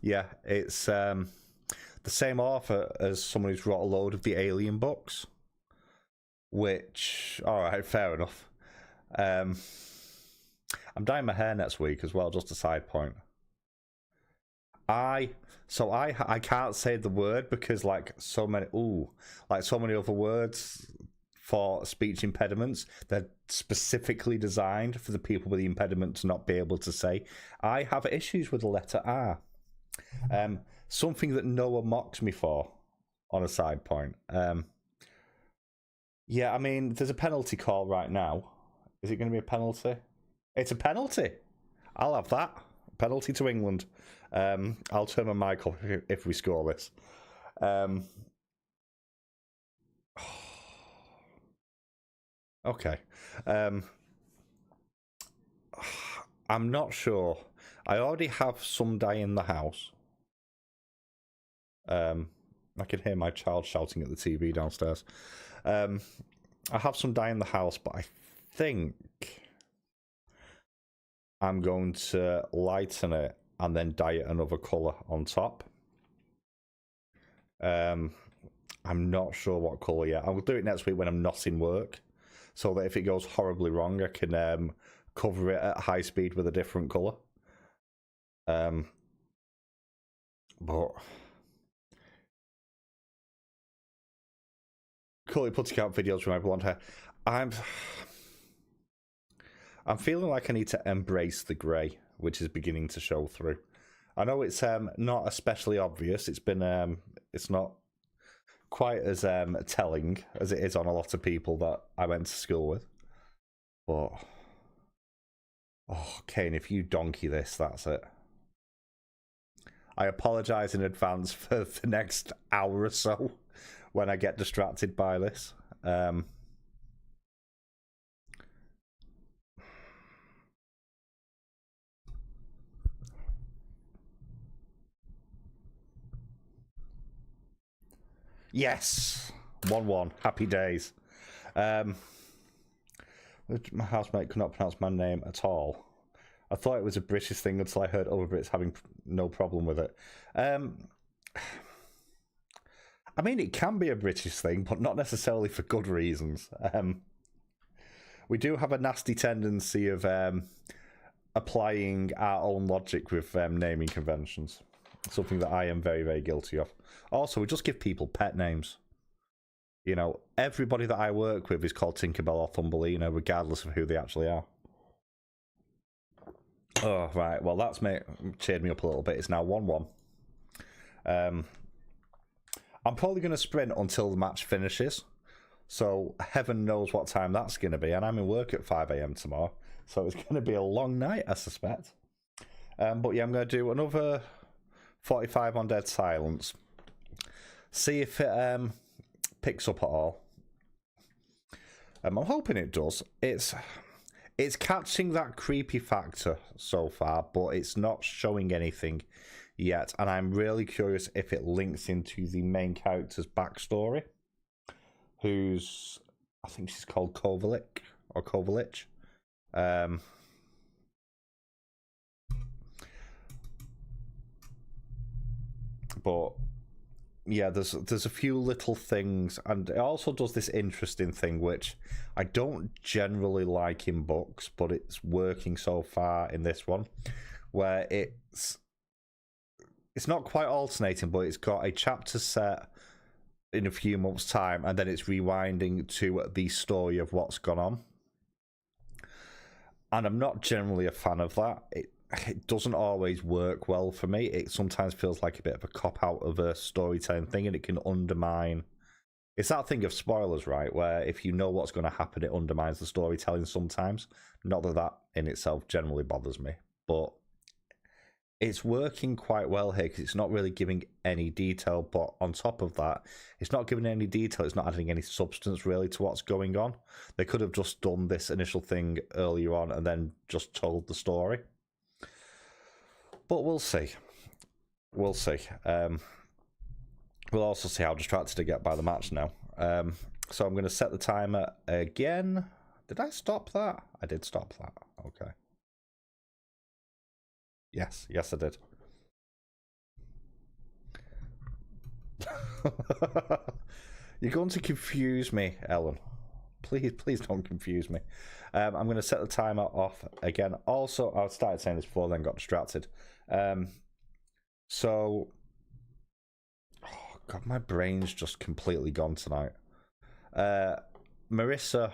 Yeah, it's the same author as someone who's wrote a load of the Alien books. Which, alright, fair enough. I'm dyeing my hair next week as well, just a side point. I can't say the word because so many other words for speech impediments, they're specifically designed for the people with the impediment to not be able to say. I have issues with the letter R. Something that Noah mocks me for, on a side point. Yeah, I mean, there's a penalty call right now. Is it going to be a penalty? It's a penalty. I'll have that. Penalty to England. I'll turn my mic off if we score this. Okay. I'm not sure. I already have some dye in the house. I can hear my child shouting at the TV downstairs. I have some dye in the house, but I think I'm going to lighten it and then dye it another colour on top. I'm not sure what colour yet. I'll do it next week when I'm not in work, so that if it goes horribly wrong, I can cover it at high speed with a different colour. But Curly putting out videos with my blonde hair. I'm feeling like I need to embrace the grey, which is beginning to show through. I know it's not especially obvious. It's not quite as telling as it is on a lot of people that I went to school with. But oh, Kane, if you donkey this, that's it. I apologise in advance for the next hour or so when I get distracted by this. Yes! 1-1. Happy days. My housemate could not pronounce my name at all. I thought it was a British thing until I heard other Brits having no problem with it. I mean, it can be a British thing, but not necessarily for good reasons. We do have a nasty tendency of applying our own logic with naming conventions. Something that I am very, very guilty of. Also, we just give people pet names. You know, everybody that I work with is called Tinkerbell or Thumbelina, regardless of who they actually are. Oh, right. Well, that's cheered me up a little bit. It's now 1-1. I'm probably going to sprint until the match finishes. So heaven knows what time that's going to be. And I'm in work at 5 a.m. tomorrow. So it's going to be a long night, I suspect. But yeah, I'm going to do another 45 on Dead Silence. See if it picks up at all. I'm hoping it does. It's catching that creepy factor so far, but it's not showing anything yet. And I'm really curious if it links into the main character's backstory, who's, I think she's called Kovalich or Kovalich. But yeah, there's a few little things, and it also does this interesting thing which I don't generally like in books, but it's working so far in this one, where it's not quite alternating, but it's got a chapter set in a few months' time, and then it's rewinding to the story of what's gone on. And I'm not generally a fan of that. It doesn't always work well for me. It sometimes feels like a bit of a cop-out of a storytelling thing, and it can undermine... It's that thing of spoilers, right? Where if you know what's going to happen, it undermines the storytelling sometimes. Not that that in itself generally bothers me, but it's working quite well here because it's not really giving any detail. But on top of that, it's not giving any detail. It's not adding any substance really to what's going on. They could have just done this initial thing earlier on and then just told the story. But we'll see. We'll see. We'll also see how distracted I get by the match now. So I'm going to set the timer again. Did I stop that? I did stop that. Okay. Yes, I did. You're going to confuse me, Ellen. Please don't confuse me. I'm going to set the timer off again. Also, I started saying this before, then got distracted. So, oh God, my brain's just completely gone tonight. Marissa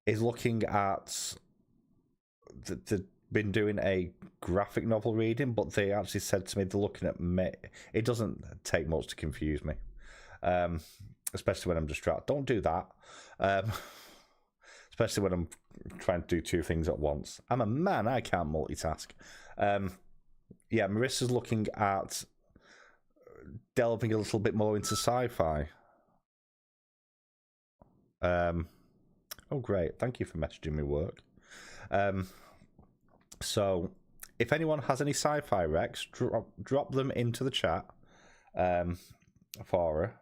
is looking at been doing a graphic novel reading, but they actually said to me they're looking at me. It doesn't take much to confuse me, especially when I'm distracted. Don't do that, especially when I'm trying to do two things at once. I'm a man, I can't multitask. Yeah, Marissa's looking at delving a little bit more into sci-fi. Oh great, thank you for messaging me work. So if anyone has any sci-fi recs, drop them into the chat for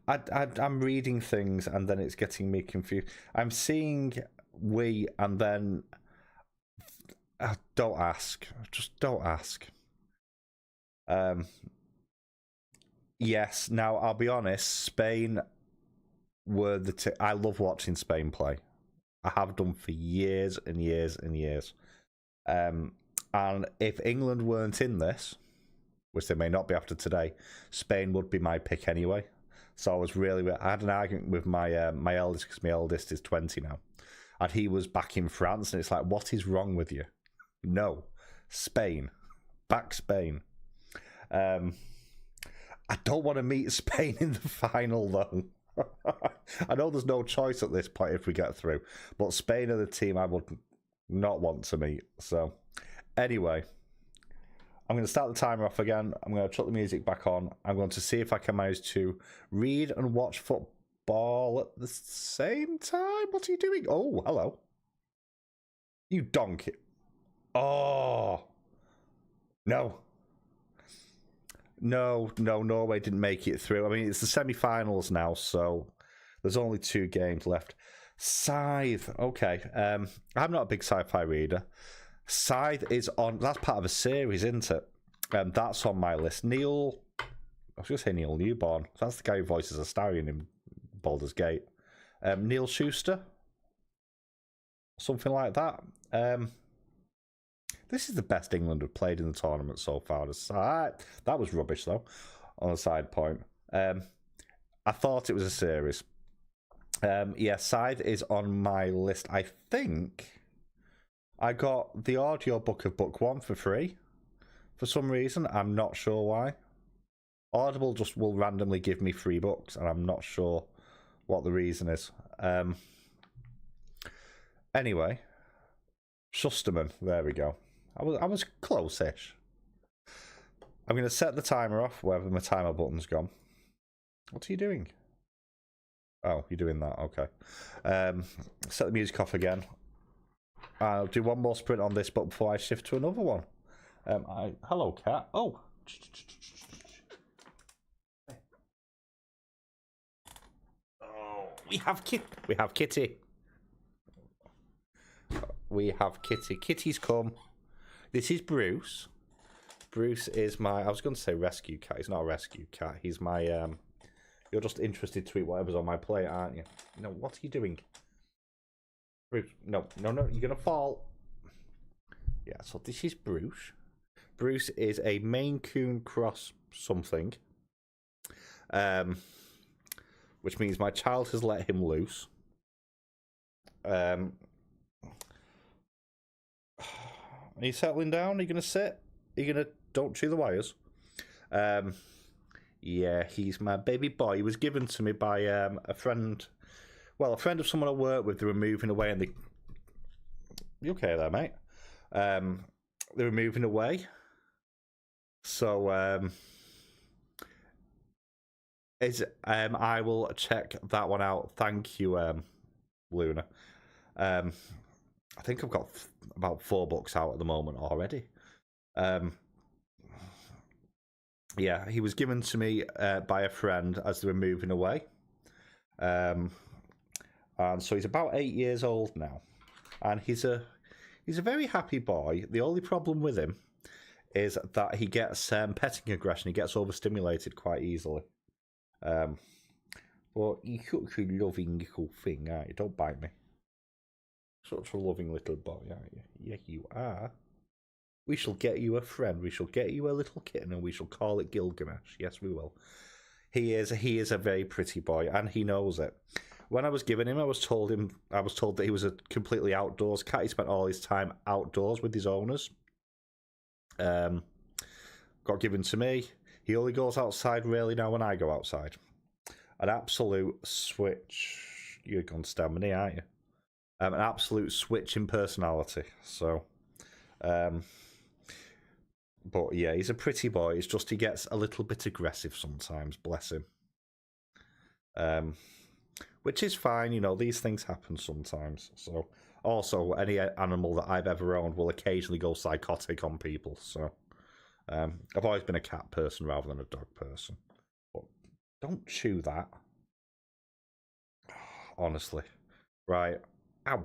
her. I'm reading things and then it's getting me confused. I'm seeing we and then don't ask. Just don't ask. Yes, now I'll be honest, Spain were I love watching Spain play. I have done for years and years and years. And if England weren't in this, which they may not be after today, Spain would be my pick anyway. So I had an argument with my my eldest, because my eldest is 20 now, and he was back in France, and it's like, what is wrong with you? No, Spain, back Spain. I don't want to meet Spain in the final though. I know there's no choice at this point if we get through, but Spain are the team I would not want to meet. So anyway, I'm going to start the timer off again. I'm going to chuck the music back on. I'm going to see if I can manage to read and watch football at the same time. What are you doing? Oh, hello. You donkey. Oh. No, Norway didn't make it through. I mean, it's the semi-finals now, so there's only 2 games left. Scythe. Okay. I'm not a big sci-fi reader. Scythe is on... That's part of a series, isn't it? That's on my list. I was going to say Neil Newborn. That's the guy who voices Astarion in Baldur's Gate. Neil Schuster? Something like that. This is the best England have played in the tournament so far. That was rubbish, though, on a side point. I thought it was a series. Yeah, Scythe is on my list. I think I got the audiobook of book 1 for free for some reason. I'm not sure why. Audible just will randomly give me free books, and I'm not sure what the reason is. Anyway, Shusterman, there we go. I was close-ish. I'm going to set the timer off, wherever my timer button's gone. What are you doing? Oh, you're doing that, okay. Set the music off again. I'll do one more sprint on this, but before I shift to another one. Hello, cat. Oh. Oh, we have Kitty. We have Kitty. Kitty's come. This is Bruce. Bruce is my, I was going to say rescue cat. He's not a rescue cat. He's my, you're just interested to eat whatever's on my plate, aren't you? No, what are you doing? Bruce, no, you're going to fall. Yeah, so this is Bruce. Bruce is a Maine Coon cross something. Which means my child has let him loose. Are you settling down? Are you going to sit? Are you going to... Don't chew the wires. Yeah, he's my baby boy. He was given to me by a friend. Well, a friend of someone I work with. They were moving away, and they. You okay there, mate? They were moving away, so I will check that one out. Thank you, Luna. I think I've got about 4 books out at the moment already. Yeah, he was given to me by a friend as they were moving away. And so he's about 8 years old now. And he's a very happy boy. The only problem with him is that he gets petting aggression. He gets overstimulated quite easily. But he's such a loving little thing, aren't you? Don't bite me. Such a loving little boy, aren't you? Yeah, you are. We shall get you a friend. We shall get you a little kitten, and we shall call it Gilgamesh. Yes, we will. He is a very pretty boy, and he knows it. When I was giving him, I was told that he was a completely outdoors cat. He spent all his time outdoors with his owners. Got given to me. He only goes outside really now when I go outside. An absolute switch. You're going to stand me, aren't you? An absolute switch in personality. So, but yeah, he's a pretty boy. It's just he gets a little bit aggressive sometimes. Bless him. Which is fine, you know, these things happen sometimes. So, also, any animal that I've ever owned will occasionally go psychotic on people. So, I've always been a cat person rather than a dog person. But don't chew that. Honestly. Right. Ow.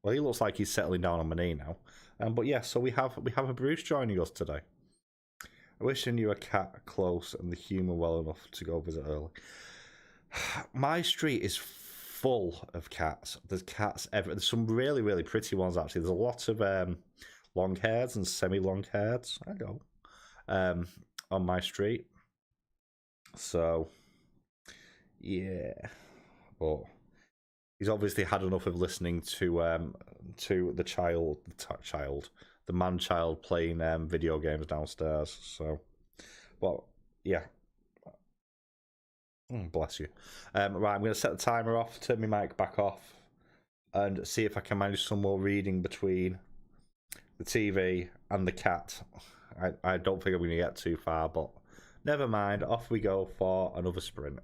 Well, he looks like he's settling down on my knee now. But yeah, so we have a Bruce joining us today. I wish I knew a cat close and the humour well enough to go visit early. My street is full of cats. There's cats everywhere. There's some really, really pretty ones, actually. There's a lot of long-hairs and semi-long-hairs. I go on my street. So, yeah. But he's obviously had enough of listening to the man-child playing video games downstairs. So, well, yeah. Bless you. Right, I'm going to set the timer off, turn my mic back off, and see if I can manage some more reading between the TV and the cat. I don't think I'm going to get too far, but never mind. Off we go for another sprint.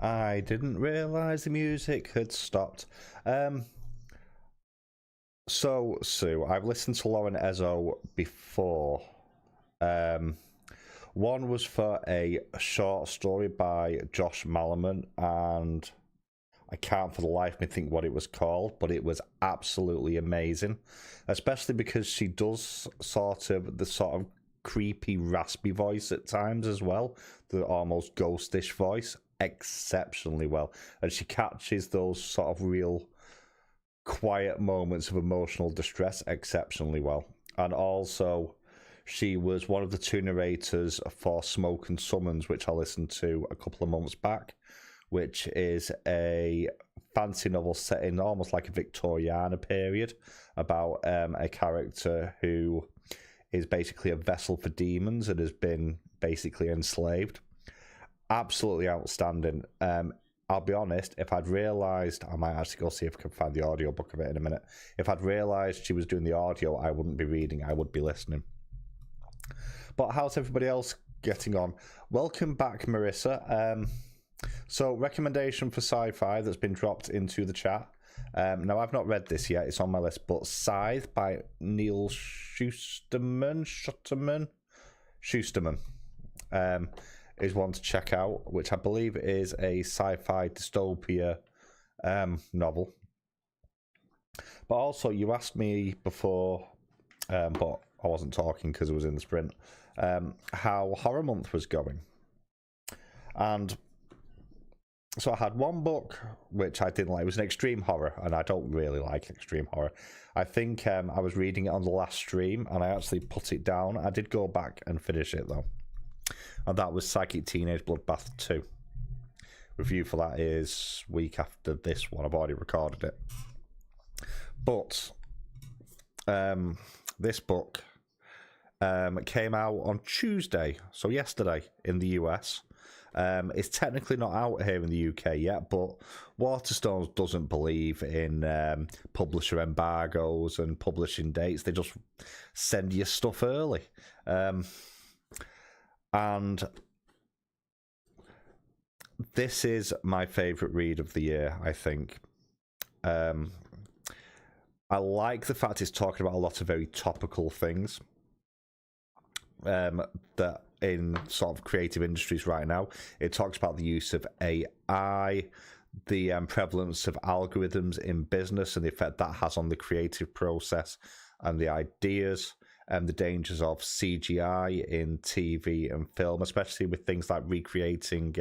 I didn't realise the music had stopped. So, Sue, I've listened to Lauren Ezzo before. One was for a short story by Josh Malerman, and I can't for the life of me think what it was called, but it was absolutely amazing, especially because she does sort of creepy, raspy voice at times as well, the almost ghostish voice, exceptionally well, and she catches those sort of real quiet moments of emotional distress exceptionally well. And also, she was one of the two narrators for Smoke and Summons, which I listened to a couple of months back, which is a fantasy novel set in almost like a Victoriana period about a character who is basically a vessel for demons and has been basically enslaved. Absolutely outstanding. I'll be honest, if I'd realised, I might actually go see if I can find the audiobook of it in a minute. If I'd realised she was doing the audio, I wouldn't be reading, I would be listening. But how's everybody else getting on? Welcome back, Marissa. So, recommendation for sci-fi that's been dropped into the chat. Now, I've not read this yet, it's on my list, but Scythe by Neil Schusterman is one to check out, which I believe is a sci-fi dystopia novel. But also, you asked me before, but I wasn't talking because it was in the sprint, how Horror Month was going. And so I had one book which I didn't like. It was an extreme horror, and I don't really like extreme horror. I think I was reading it on the last stream, and I actually put it down. I did go back and finish it, though. And that was Psychic Teenage Bloodbath 2. Review for that is week after this one. I've already recorded it. But this book came out on Tuesday, so yesterday in the US. It's technically not out here in the UK yet, but Waterstones doesn't believe in publisher embargoes and publishing dates. They just send you stuff early. And this is my favourite read of the year, I think. I like the fact it's talking about a lot of very topical things that in sort of creative industries right now. It talks about the use of AI, the prevalence of algorithms in business and the effect that has on the creative process and the ideas, and the dangers of CGI in TV and film, especially with things like recreating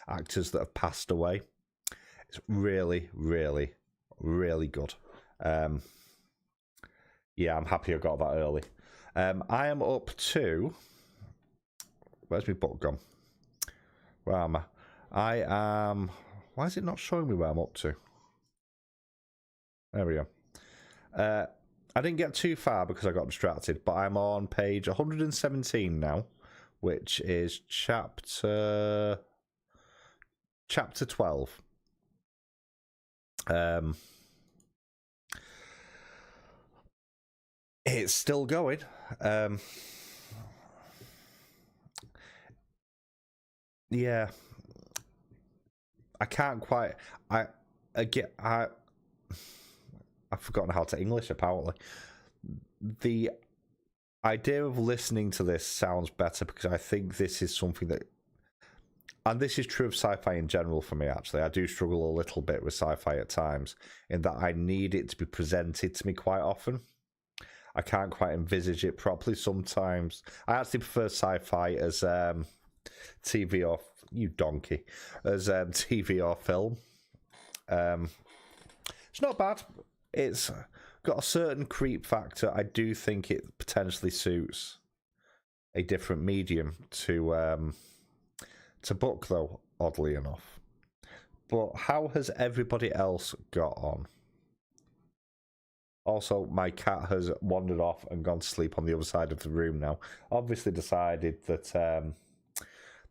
actors that have passed away. It's really, really, really good. Yeah, I'm happy I got that early. I am up to... Where's my book gone? Where am I? I am... Why is it not showing me where I'm up to? There we go. I didn't get too far because I got distracted, but I'm on page 117 now, which is chapter 12. It's still going. Yeah, I can't quite. I've forgotten how to English, apparently. The idea of listening to this sounds better because I think this is something that... And this is true of sci-fi in general for me, actually. I do struggle a little bit with sci-fi at times, in that I need it to be presented to me quite often. I can't quite envisage it properly sometimes. I actually prefer sci-fi as TV or... You donkey. As TV or film. It's not bad. It's got a certain creep factor. I do think it potentially suits a different medium to book, though, oddly enough. But how has everybody else got on? Also, my cat has wandered off and gone to sleep on the other side of the room now. Obviously decided that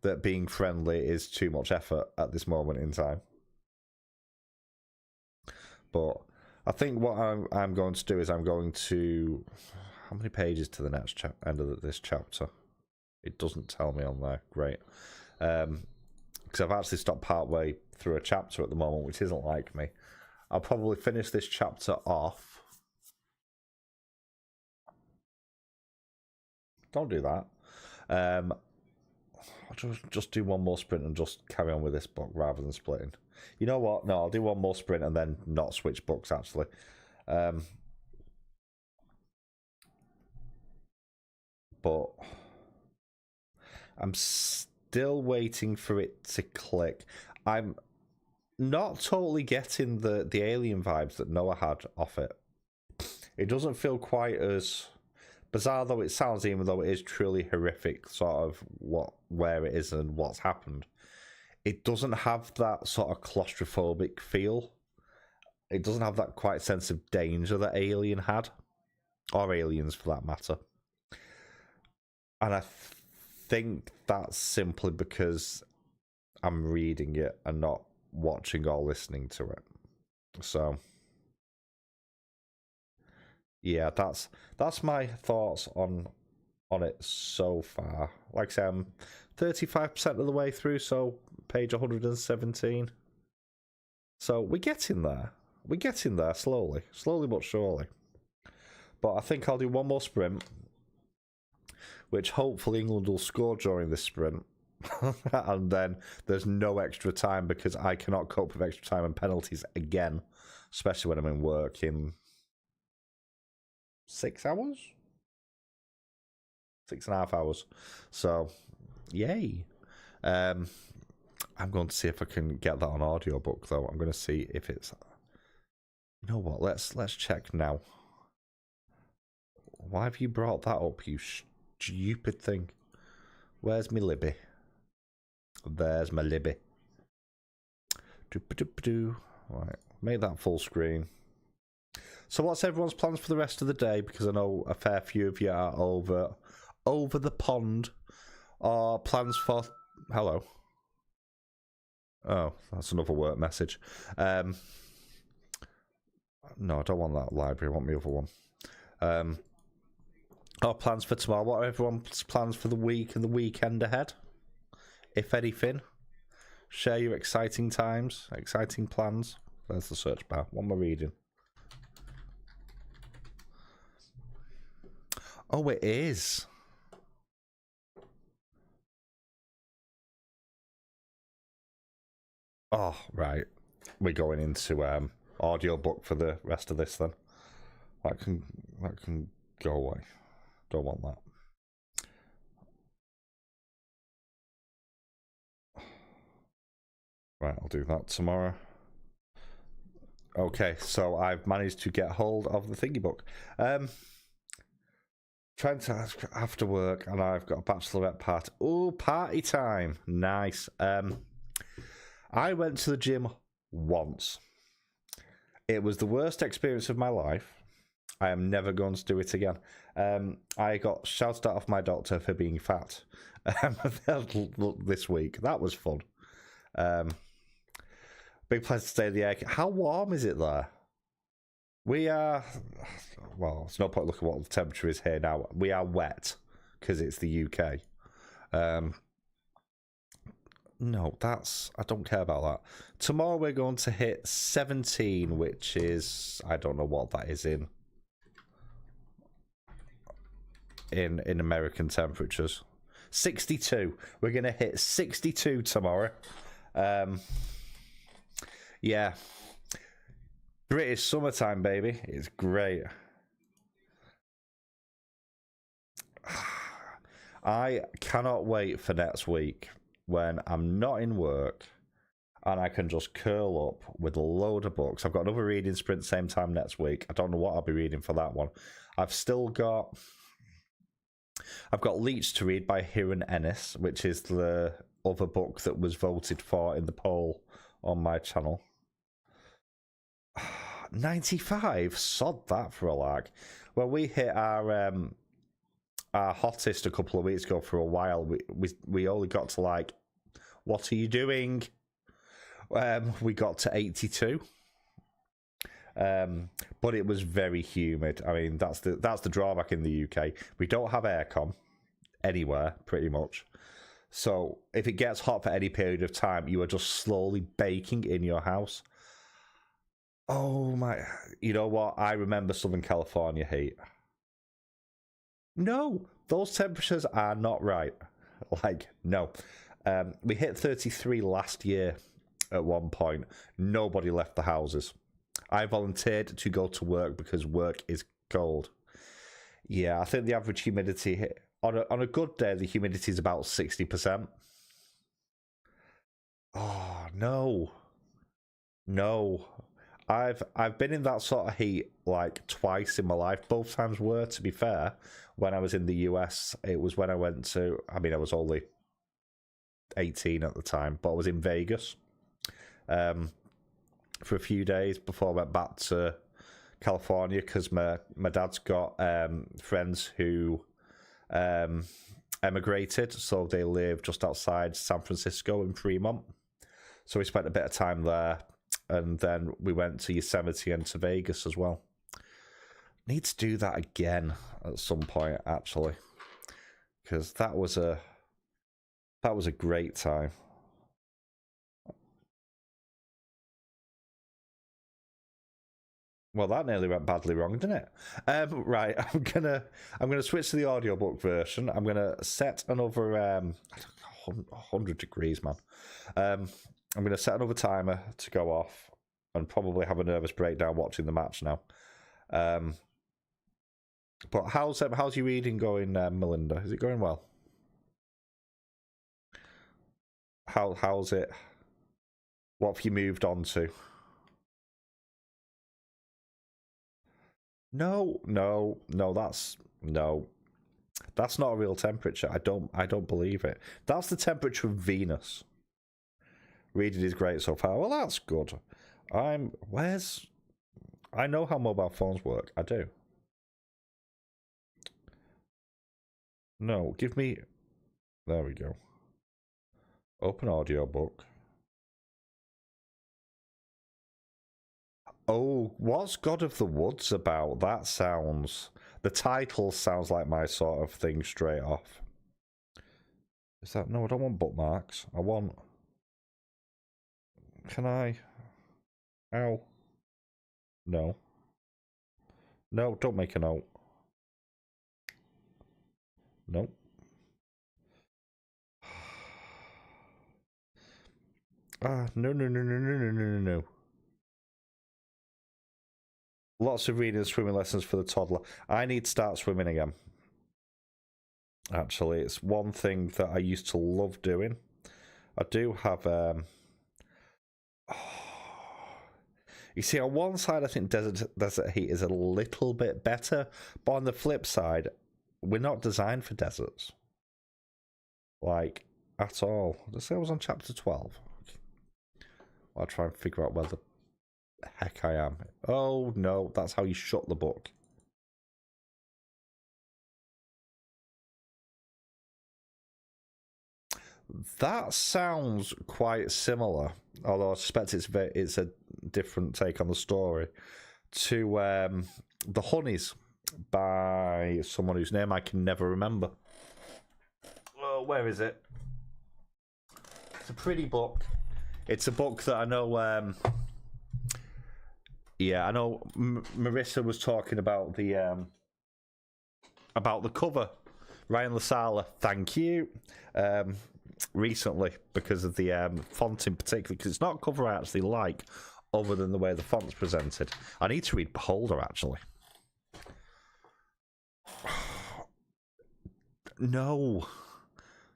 that being friendly is too much effort at this moment in time. But I think what I'm going to do is I'm going to... How many pages to the next end of this chapter? It doesn't tell me on there. Great. Because I've actually stopped partway through a chapter at the moment, which isn't like me. I'll probably finish this chapter off. Don't do that. I'll just do one more sprint and just carry on with this book rather than splitting. You know what? No, I'll do one more sprint and then not switch books, actually. But I'm still waiting for it to click. I'm not totally getting the alien vibes that Noah had off it. It doesn't feel quite as bizarre though it sounds, even though it is truly horrific, sort of where it is and what's happened. It doesn't have that sort of claustrophobic feel. It doesn't have that quite sense of danger that Alien had, or Aliens for that matter. And I think that's simply because I'm reading it and not watching or listening to it. So yeah, that's my thoughts on it so far. Like I say, I'm 35% of the way through, so page 117. So we're getting there. We're getting there slowly but surely. But I think I'll do one more sprint, which hopefully England will score during this sprint. And then there's no extra time, because I cannot cope with extra time and penalties again, especially when I'm in work in 6 hours? 6.5 hours. So, yay. I'm going to see if I can get that on audiobook, though. I'm going to see if it's... You know what? Let's check now. Why have you brought that up, you stupid thing? Where's my Libby? There's my Libby. Right, make that full screen. So what's everyone's plans for the rest of the day? Because I know a fair few of you are over the pond. Or plans for... Hello. Oh, that's another work message. No, I don't want that library. I want the other one. Our plans for tomorrow. What are everyone's plans for the week and the weekend ahead? If anything, share your exciting times, exciting plans. There's the search bar. What am I reading? Oh, it is. Oh, right. We're going into audiobook for the rest of this then. That can go away. Don't want that. Right, I'll do that tomorrow. Okay, so I've managed to get hold of the thingy book. Trying to after work, and I've got a bachelorette party. Oh, party time! Nice. I went to the gym once. It was the worst experience of my life. I am never going to do it again. I got shouted at off my doctor for being fat this week. That was fun. Big place to stay in the air. How warm is it there? We are... Well, it's no point looking at what the temperature is here now. We are wet because it's the UK. No, I don't care about that. Tomorrow we're going to hit 17, which is... I don't know what that is in American temperatures. 62. We're going to hit 62 tomorrow. Yeah. British summertime, baby. It's great. I cannot wait for next week when I'm not in work and I can just curl up with a load of books. I've got another reading sprint same time next week. I don't know what I'll be reading for that one. I've got Leech to read by Hiran Ennis, which is the other book that was voted for in the poll on my channel. 95? Sod that for a lark. Well, we hit our hottest a couple of weeks ago for a while. We only got to like, what are you doing? We got to 82. But it was very humid. I mean, that's the drawback in the UK. We don't have aircon anywhere, pretty much. So if it gets hot for any period of time, you are just slowly baking in your house. Oh my, you know what? I remember Southern California heat. No, those temperatures are not right. Like, no. We hit 33 last year at one point. Nobody left the houses. I volunteered to go to work because work is cold. Yeah, I think the average humidity on a good day, the humidity is about 60%. Oh no, no. I've been in that sort of heat like twice in my life. Both times were, to be fair, when I was in the US. It was when I went to. I mean, I was only 18 at the time, but I was in Vegas for a few days before I went back to California because my dad's got friends who emigrated, so they live just outside San Francisco in Fremont. So we spent a bit of time there, and then we went to Yosemite and to Vegas as well. Need to do that again at some point, actually, because that was a great time. Well, that nearly went badly wrong, didn't it? Right, I'm gonna switch to the audiobook version. I'm gonna set another 100 degrees, man. I'm gonna set another timer to go off, and probably have a nervous breakdown watching the match now. But how's your reading going, Melinda? Is it going well? How's it? What have you moved on to? No, that's not a real temperature. I don't believe it. That's the temperature of Venus. Reading is great so far. Well, that's good. I know how mobile phones work. I do. No, give me. There we go. Open audiobook. Oh, what's God of the Woods about? That sounds... The title sounds like my sort of thing straight off. Is that... No, I don't want bookmarks. I want... Can I... Ow. No. No, don't make a note. No. No. Lots of reading and swimming lessons for the toddler. I need to start swimming again. Actually, it's one thing that I used to love doing. I do have... You see, on one side, I think desert heat is a little bit better, but on the flip side, we're not designed for deserts. Like, at all. Did I say I was on chapter 12? I'll try and figure out where the heck I am. Oh, no, that's how you shut the book. That sounds quite similar, although I suspect it's a different take on the story, to The Honeys by someone whose name I can never remember. Oh, where is it? It's a pretty book. It's a book that I know... yeah, I know Marissa was talking about the cover. Ryan Lasala, thank you. Recently, because of the font in particular, because it's not a cover I actually like, other than the way the font's presented. I need to read Beholder, actually. No,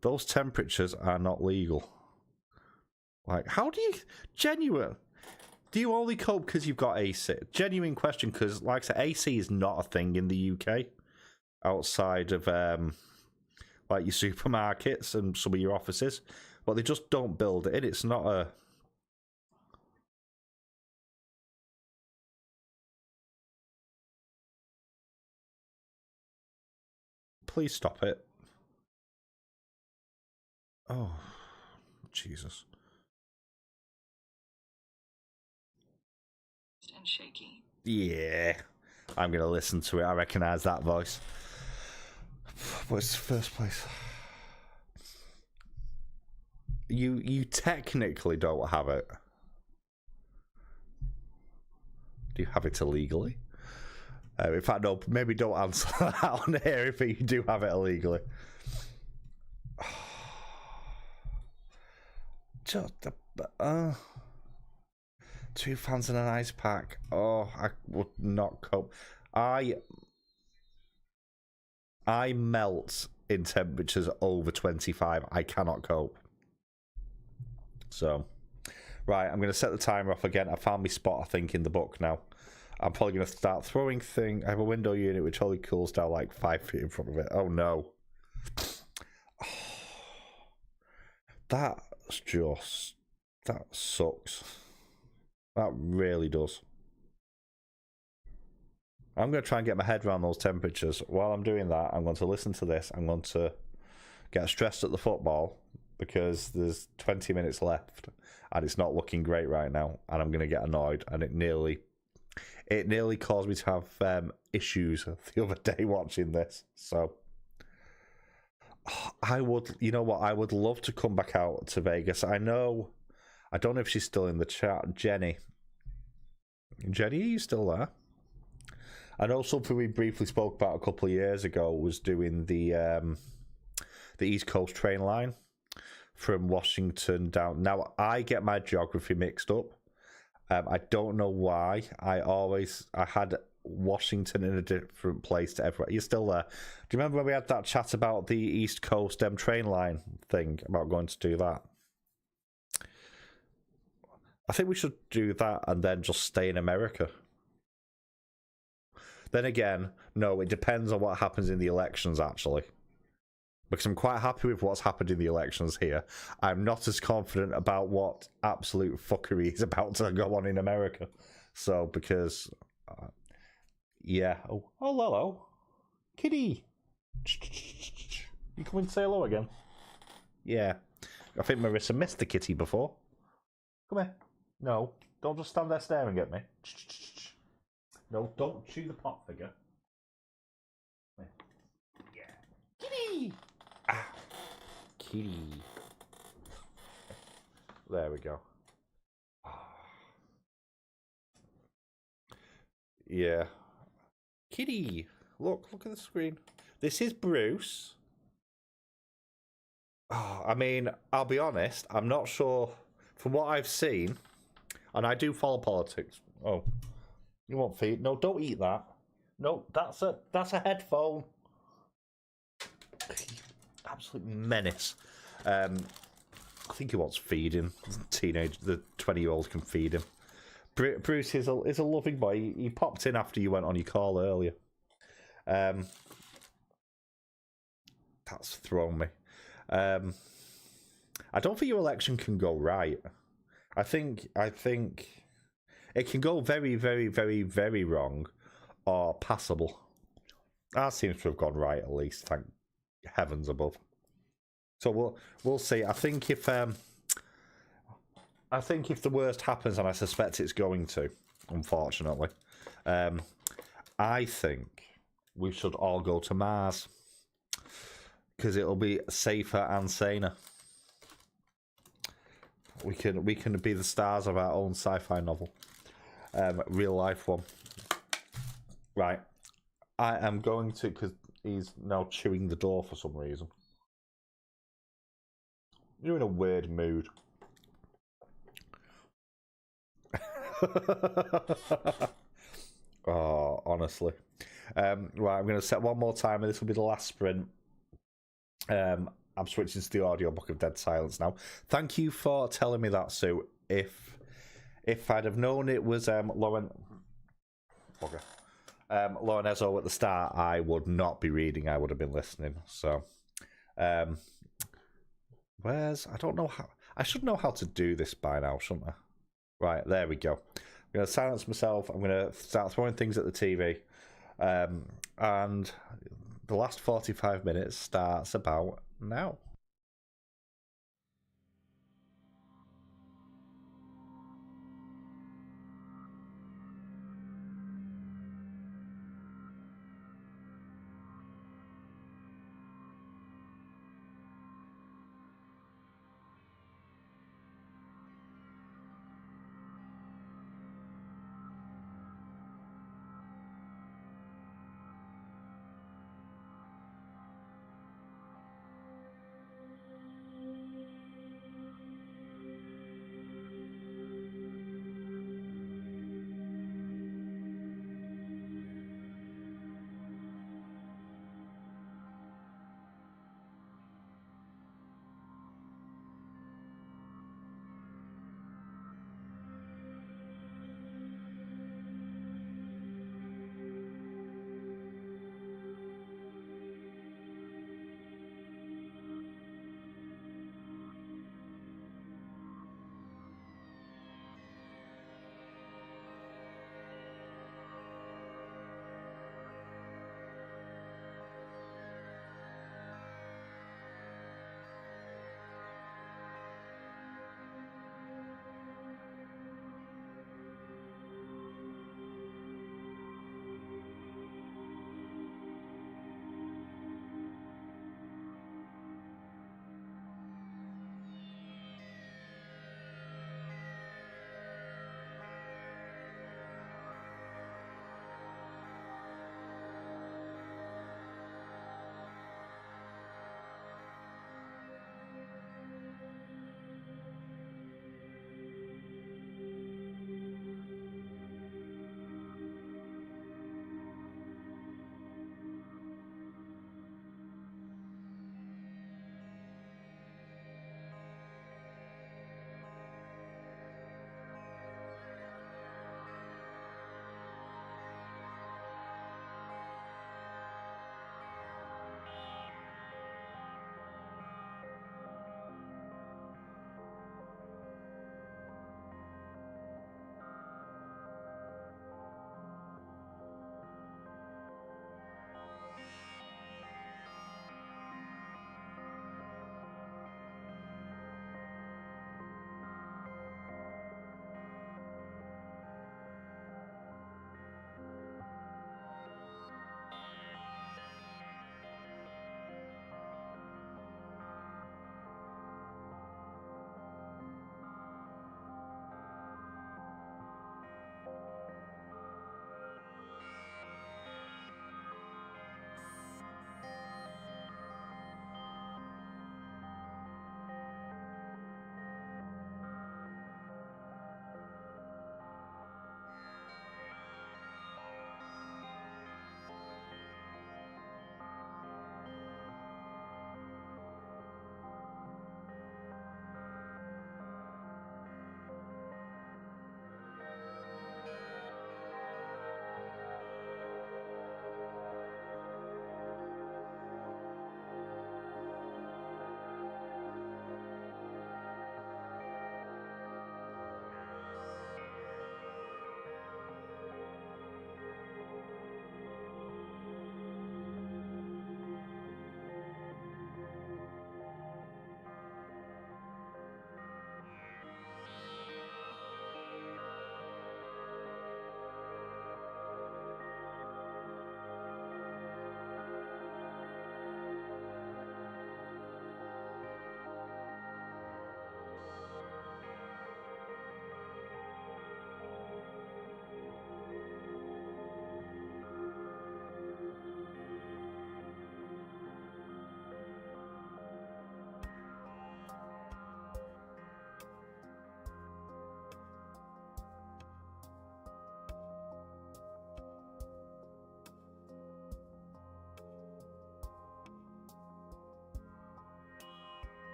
those temperatures are not legal. Like, how do you... Genuine... Do you only cope because you've got AC? Genuine question, because, like I said, AC is not a thing in the UK outside of like your supermarkets and some of your offices, but they just don't build it in. It's not a... Please stop it. Oh, Jesus. And shaky. Yeah, I'm going to listen to it. I recognise that voice. What's the first place? You technically don't have it. Do you have it illegally? In fact, no, maybe don't answer that on here if you do have it illegally. Just 2 fans in an ice pack. Oh, I would not cope. I melt in temperatures over 25. I cannot cope. So, right, I'm going to set the timer off again. I found my spot, I think, in the book now. I'm probably going to start throwing things. I have a window unit which only cools down like 5 feet in front of it. Oh, no. That's just... That sucks. That really does. I'm going to try and get my head around those temperatures. While I'm doing that, I'm going to listen to this. I'm going to get stressed at the football because there's 20 minutes left and it's not looking great right now. And I'm going to get annoyed. And it nearly caused me to have issues the other day watching this. So I would, you know what? I would love to come back out to Vegas. I don't know if she's still in the chat. Jenny, are you still there? I know something we briefly spoke about a couple of years ago was doing the East Coast train line from Washington down. Now, I get my geography mixed up. I don't know why. I had Washington in a different place to everywhere. You're still there. Do you remember when we had that chat about the East Coast train line thing, about going to do that? I think we should do that and then just stay in America. Then again, no, it depends on what happens in the elections, actually. Because I'm quite happy with what's happened in the elections here. I'm not as confident about what absolute fuckery is about to go on in America. So, because... yeah. Oh, hello. Kitty. You come and say hello again? Yeah. I think Marissa missed the kitty before. Come here. No, don't just stand there staring at me. No, don't chew the pot figure. Yeah. Kitty! Ah. Kitty. There we go. Yeah. Kitty! Look at the screen. This is Bruce. Oh, I mean, I'll be honest, I'm not sure. From what I've seen, and I do follow politics. Oh. You won't feed. No, don't eat that. No, that's a headphone. Absolute menace. I think he wants feeding. The 20-year-old can feed him. Bruce is a loving boy. He popped in after you went on your call earlier. That's thrown me. I don't think your election can go right. I think it can go very, very, very, very wrong or passable. That seems to have gone right, at least, thank heavens above. So we'll see. I think if the worst happens, and I suspect it's going to, unfortunately, I think we should all go to Mars because it'll be safer and saner. We can be the stars of our own sci-fi novel. Real life one. Right. I am going to, because he's now chewing the door for some reason. You're in a weird mood. Oh, honestly. Right, I'm going to set one more timer. This will be the last sprint. I'm switching to the audiobook of Dead Silence now. Thank you for telling me that, Sue. If I'd have known it was Lauren Ezzo at the start, I would not be reading. I would have been listening. So, I don't know how. I should know how to do this by now, shouldn't I? Right, there we go. I'm going to silence myself. I'm going to start throwing things at the TV. And the last 45 minutes starts about now.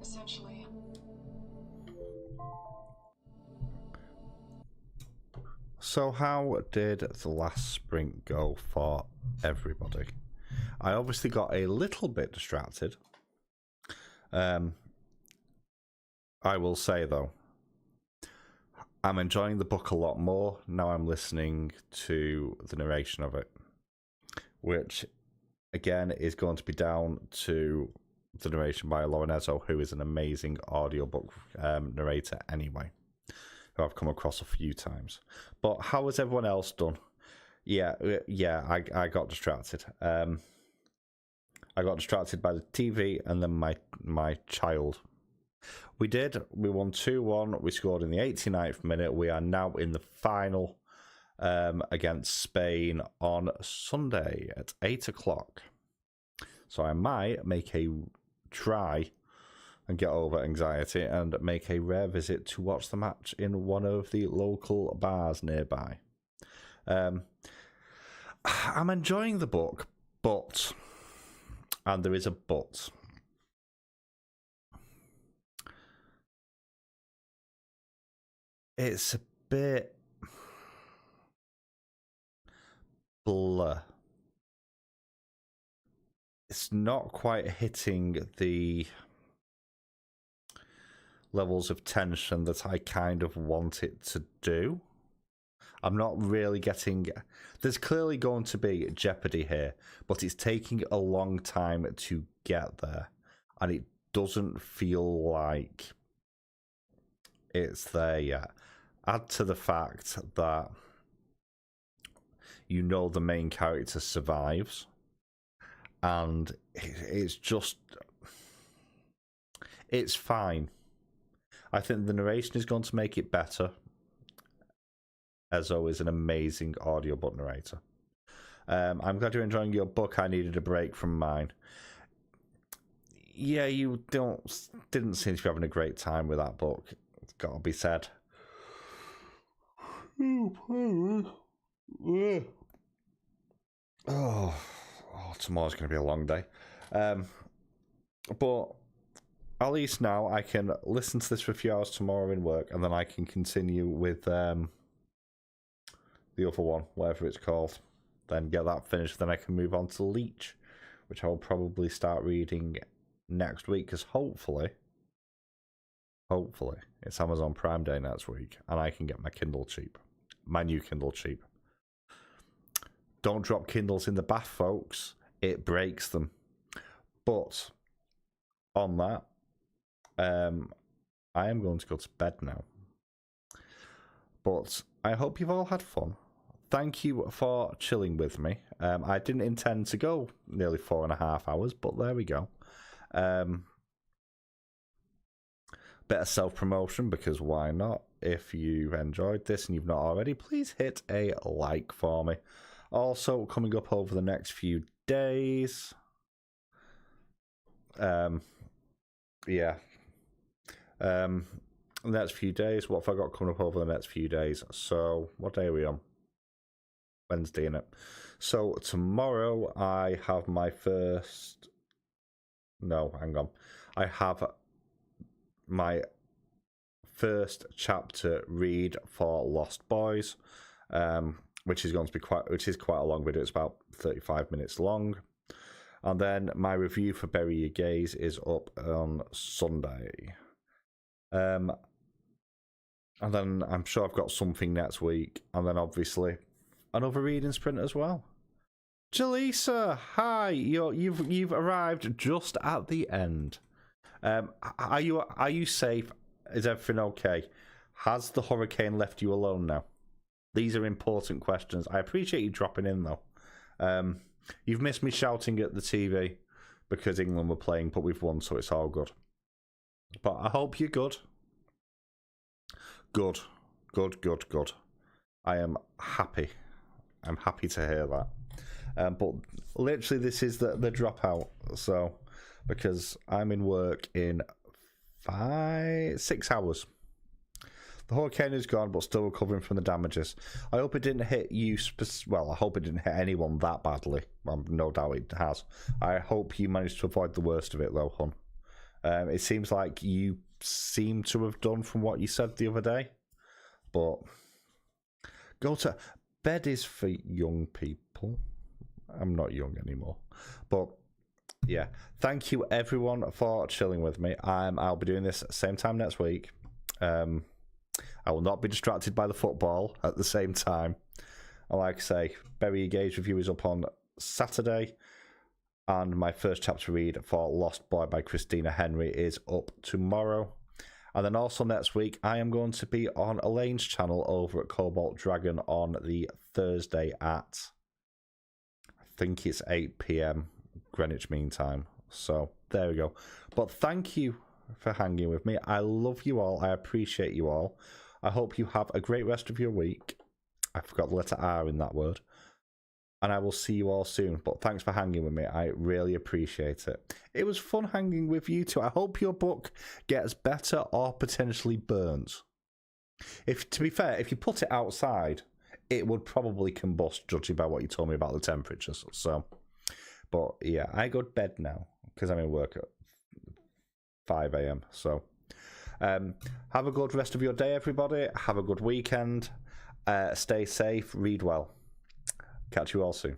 essentially. So how did the last sprint go for everybody? I obviously got a little bit distracted. I will say though, I'm enjoying the book a lot more now I'm listening to the narration of it, which again is going to be down to the narration by Lauren Ezzo, who is an amazing audiobook narrator anyway, who I've come across a few times. But how has everyone else done? I got distracted. I got distracted by the TV and then my child. We won 2-1. We scored in the 89th minute. We are now in the final against Spain on Sunday at 8 o'clock. So I might make a try and get over anxiety and make a rare visit to watch the match in one of the local bars nearby. I'm enjoying the book, but, and there is a but, it's a bit blur. It's not quite hitting the levels of tension that I kind of want it to do. I'm not really getting... There's clearly going to be jeopardy here, but it's taking a long time to get there, and it doesn't feel like it's there yet. Add to the fact that you know the main character survives, and it's just... It's fine. I think the narration is going to make it better. Ezzo is an amazing audiobook narrator. I'm glad you're enjoying your book. I needed a break from mine. Yeah, you didn't seem to be having a great time with that book. It's got to be said. Oh, tomorrow's going to be a long day. But at least now I can listen to this for a few hours tomorrow in work, and then I can continue with the other one, whatever it's called. Then get that finished, then I can move on to Leech, which I will probably start reading next week, because hopefully it's Amazon Prime Day next week, and I can get my Kindle cheap. My new Kindle cheap. Don't drop Kindles in the bath, folks. It breaks them. But on that, I am going to go to bed now. But I hope you've all had fun. Thank you for chilling with me. I didn't intend to go nearly 4.5 hours, but there we go. Bit of self-promotion, because why not? If you've enjoyed this and you've not already, please hit a like for me. Also, coming up over the next few days... next few days, what have I got coming up over the next few days? So, what day are we on? Wednesday, innit? So, tomorrow I have my first... No, hang on. I have my first chapter read for Lost Boys, which is quite a long video. It's about 35 minutes long. And then my review for Bury Your Gaze is up on Sunday. And then I'm sure I've got something next week. And then obviously another reading sprint as well. Jaleesa, hi! You've arrived just at the end. Are you safe? Is everything okay? Has the hurricane left you alone now? These are important questions. I appreciate you dropping in though. You've missed me shouting at the TV because England were playing, but we've won, so it's all good. But I hope you're good. Good. I am happy. I'm happy to hear that. But literally, this is the dropout. So, because I'm in work in 6 hours. The hurricane is gone, but still recovering from the damages. I hope it didn't hit you. I hope it didn't hit anyone that badly. No doubt it has. I hope you managed to avoid the worst of it, though, hon. It seems like you seem to have done from what you said the other day, but go to bed is for young people. I'm not young anymore, but yeah, thank you everyone for chilling with me. I'll be doing this same time next week. I will not be distracted by the football at the same time. And like I say, Very Engaged review is up on Saturday, and my first chapter read for Lost Boy by Christina Henry is up tomorrow. And then also next week, I am going to be on Elaine's channel over at Cobalt Dragon on the Thursday at, I think it's 8 p.m. Greenwich Mean Time. So there we go. But thank you for hanging with me. I love you all. I appreciate you all. I hope you have a great rest of your week. I forgot the letter R in that word. And I will see you all soon. But thanks for hanging with me. I really appreciate it. It was fun hanging with you too. I hope your book gets better or potentially burns. To be fair, if you put it outside, it would probably combust, judging by what you told me about the temperatures. So, but yeah, I go to bed now because I'm in work at 5 a.m. So, have a good rest of your day, everybody. Have a good weekend. Stay safe. Read well. Catch you all soon.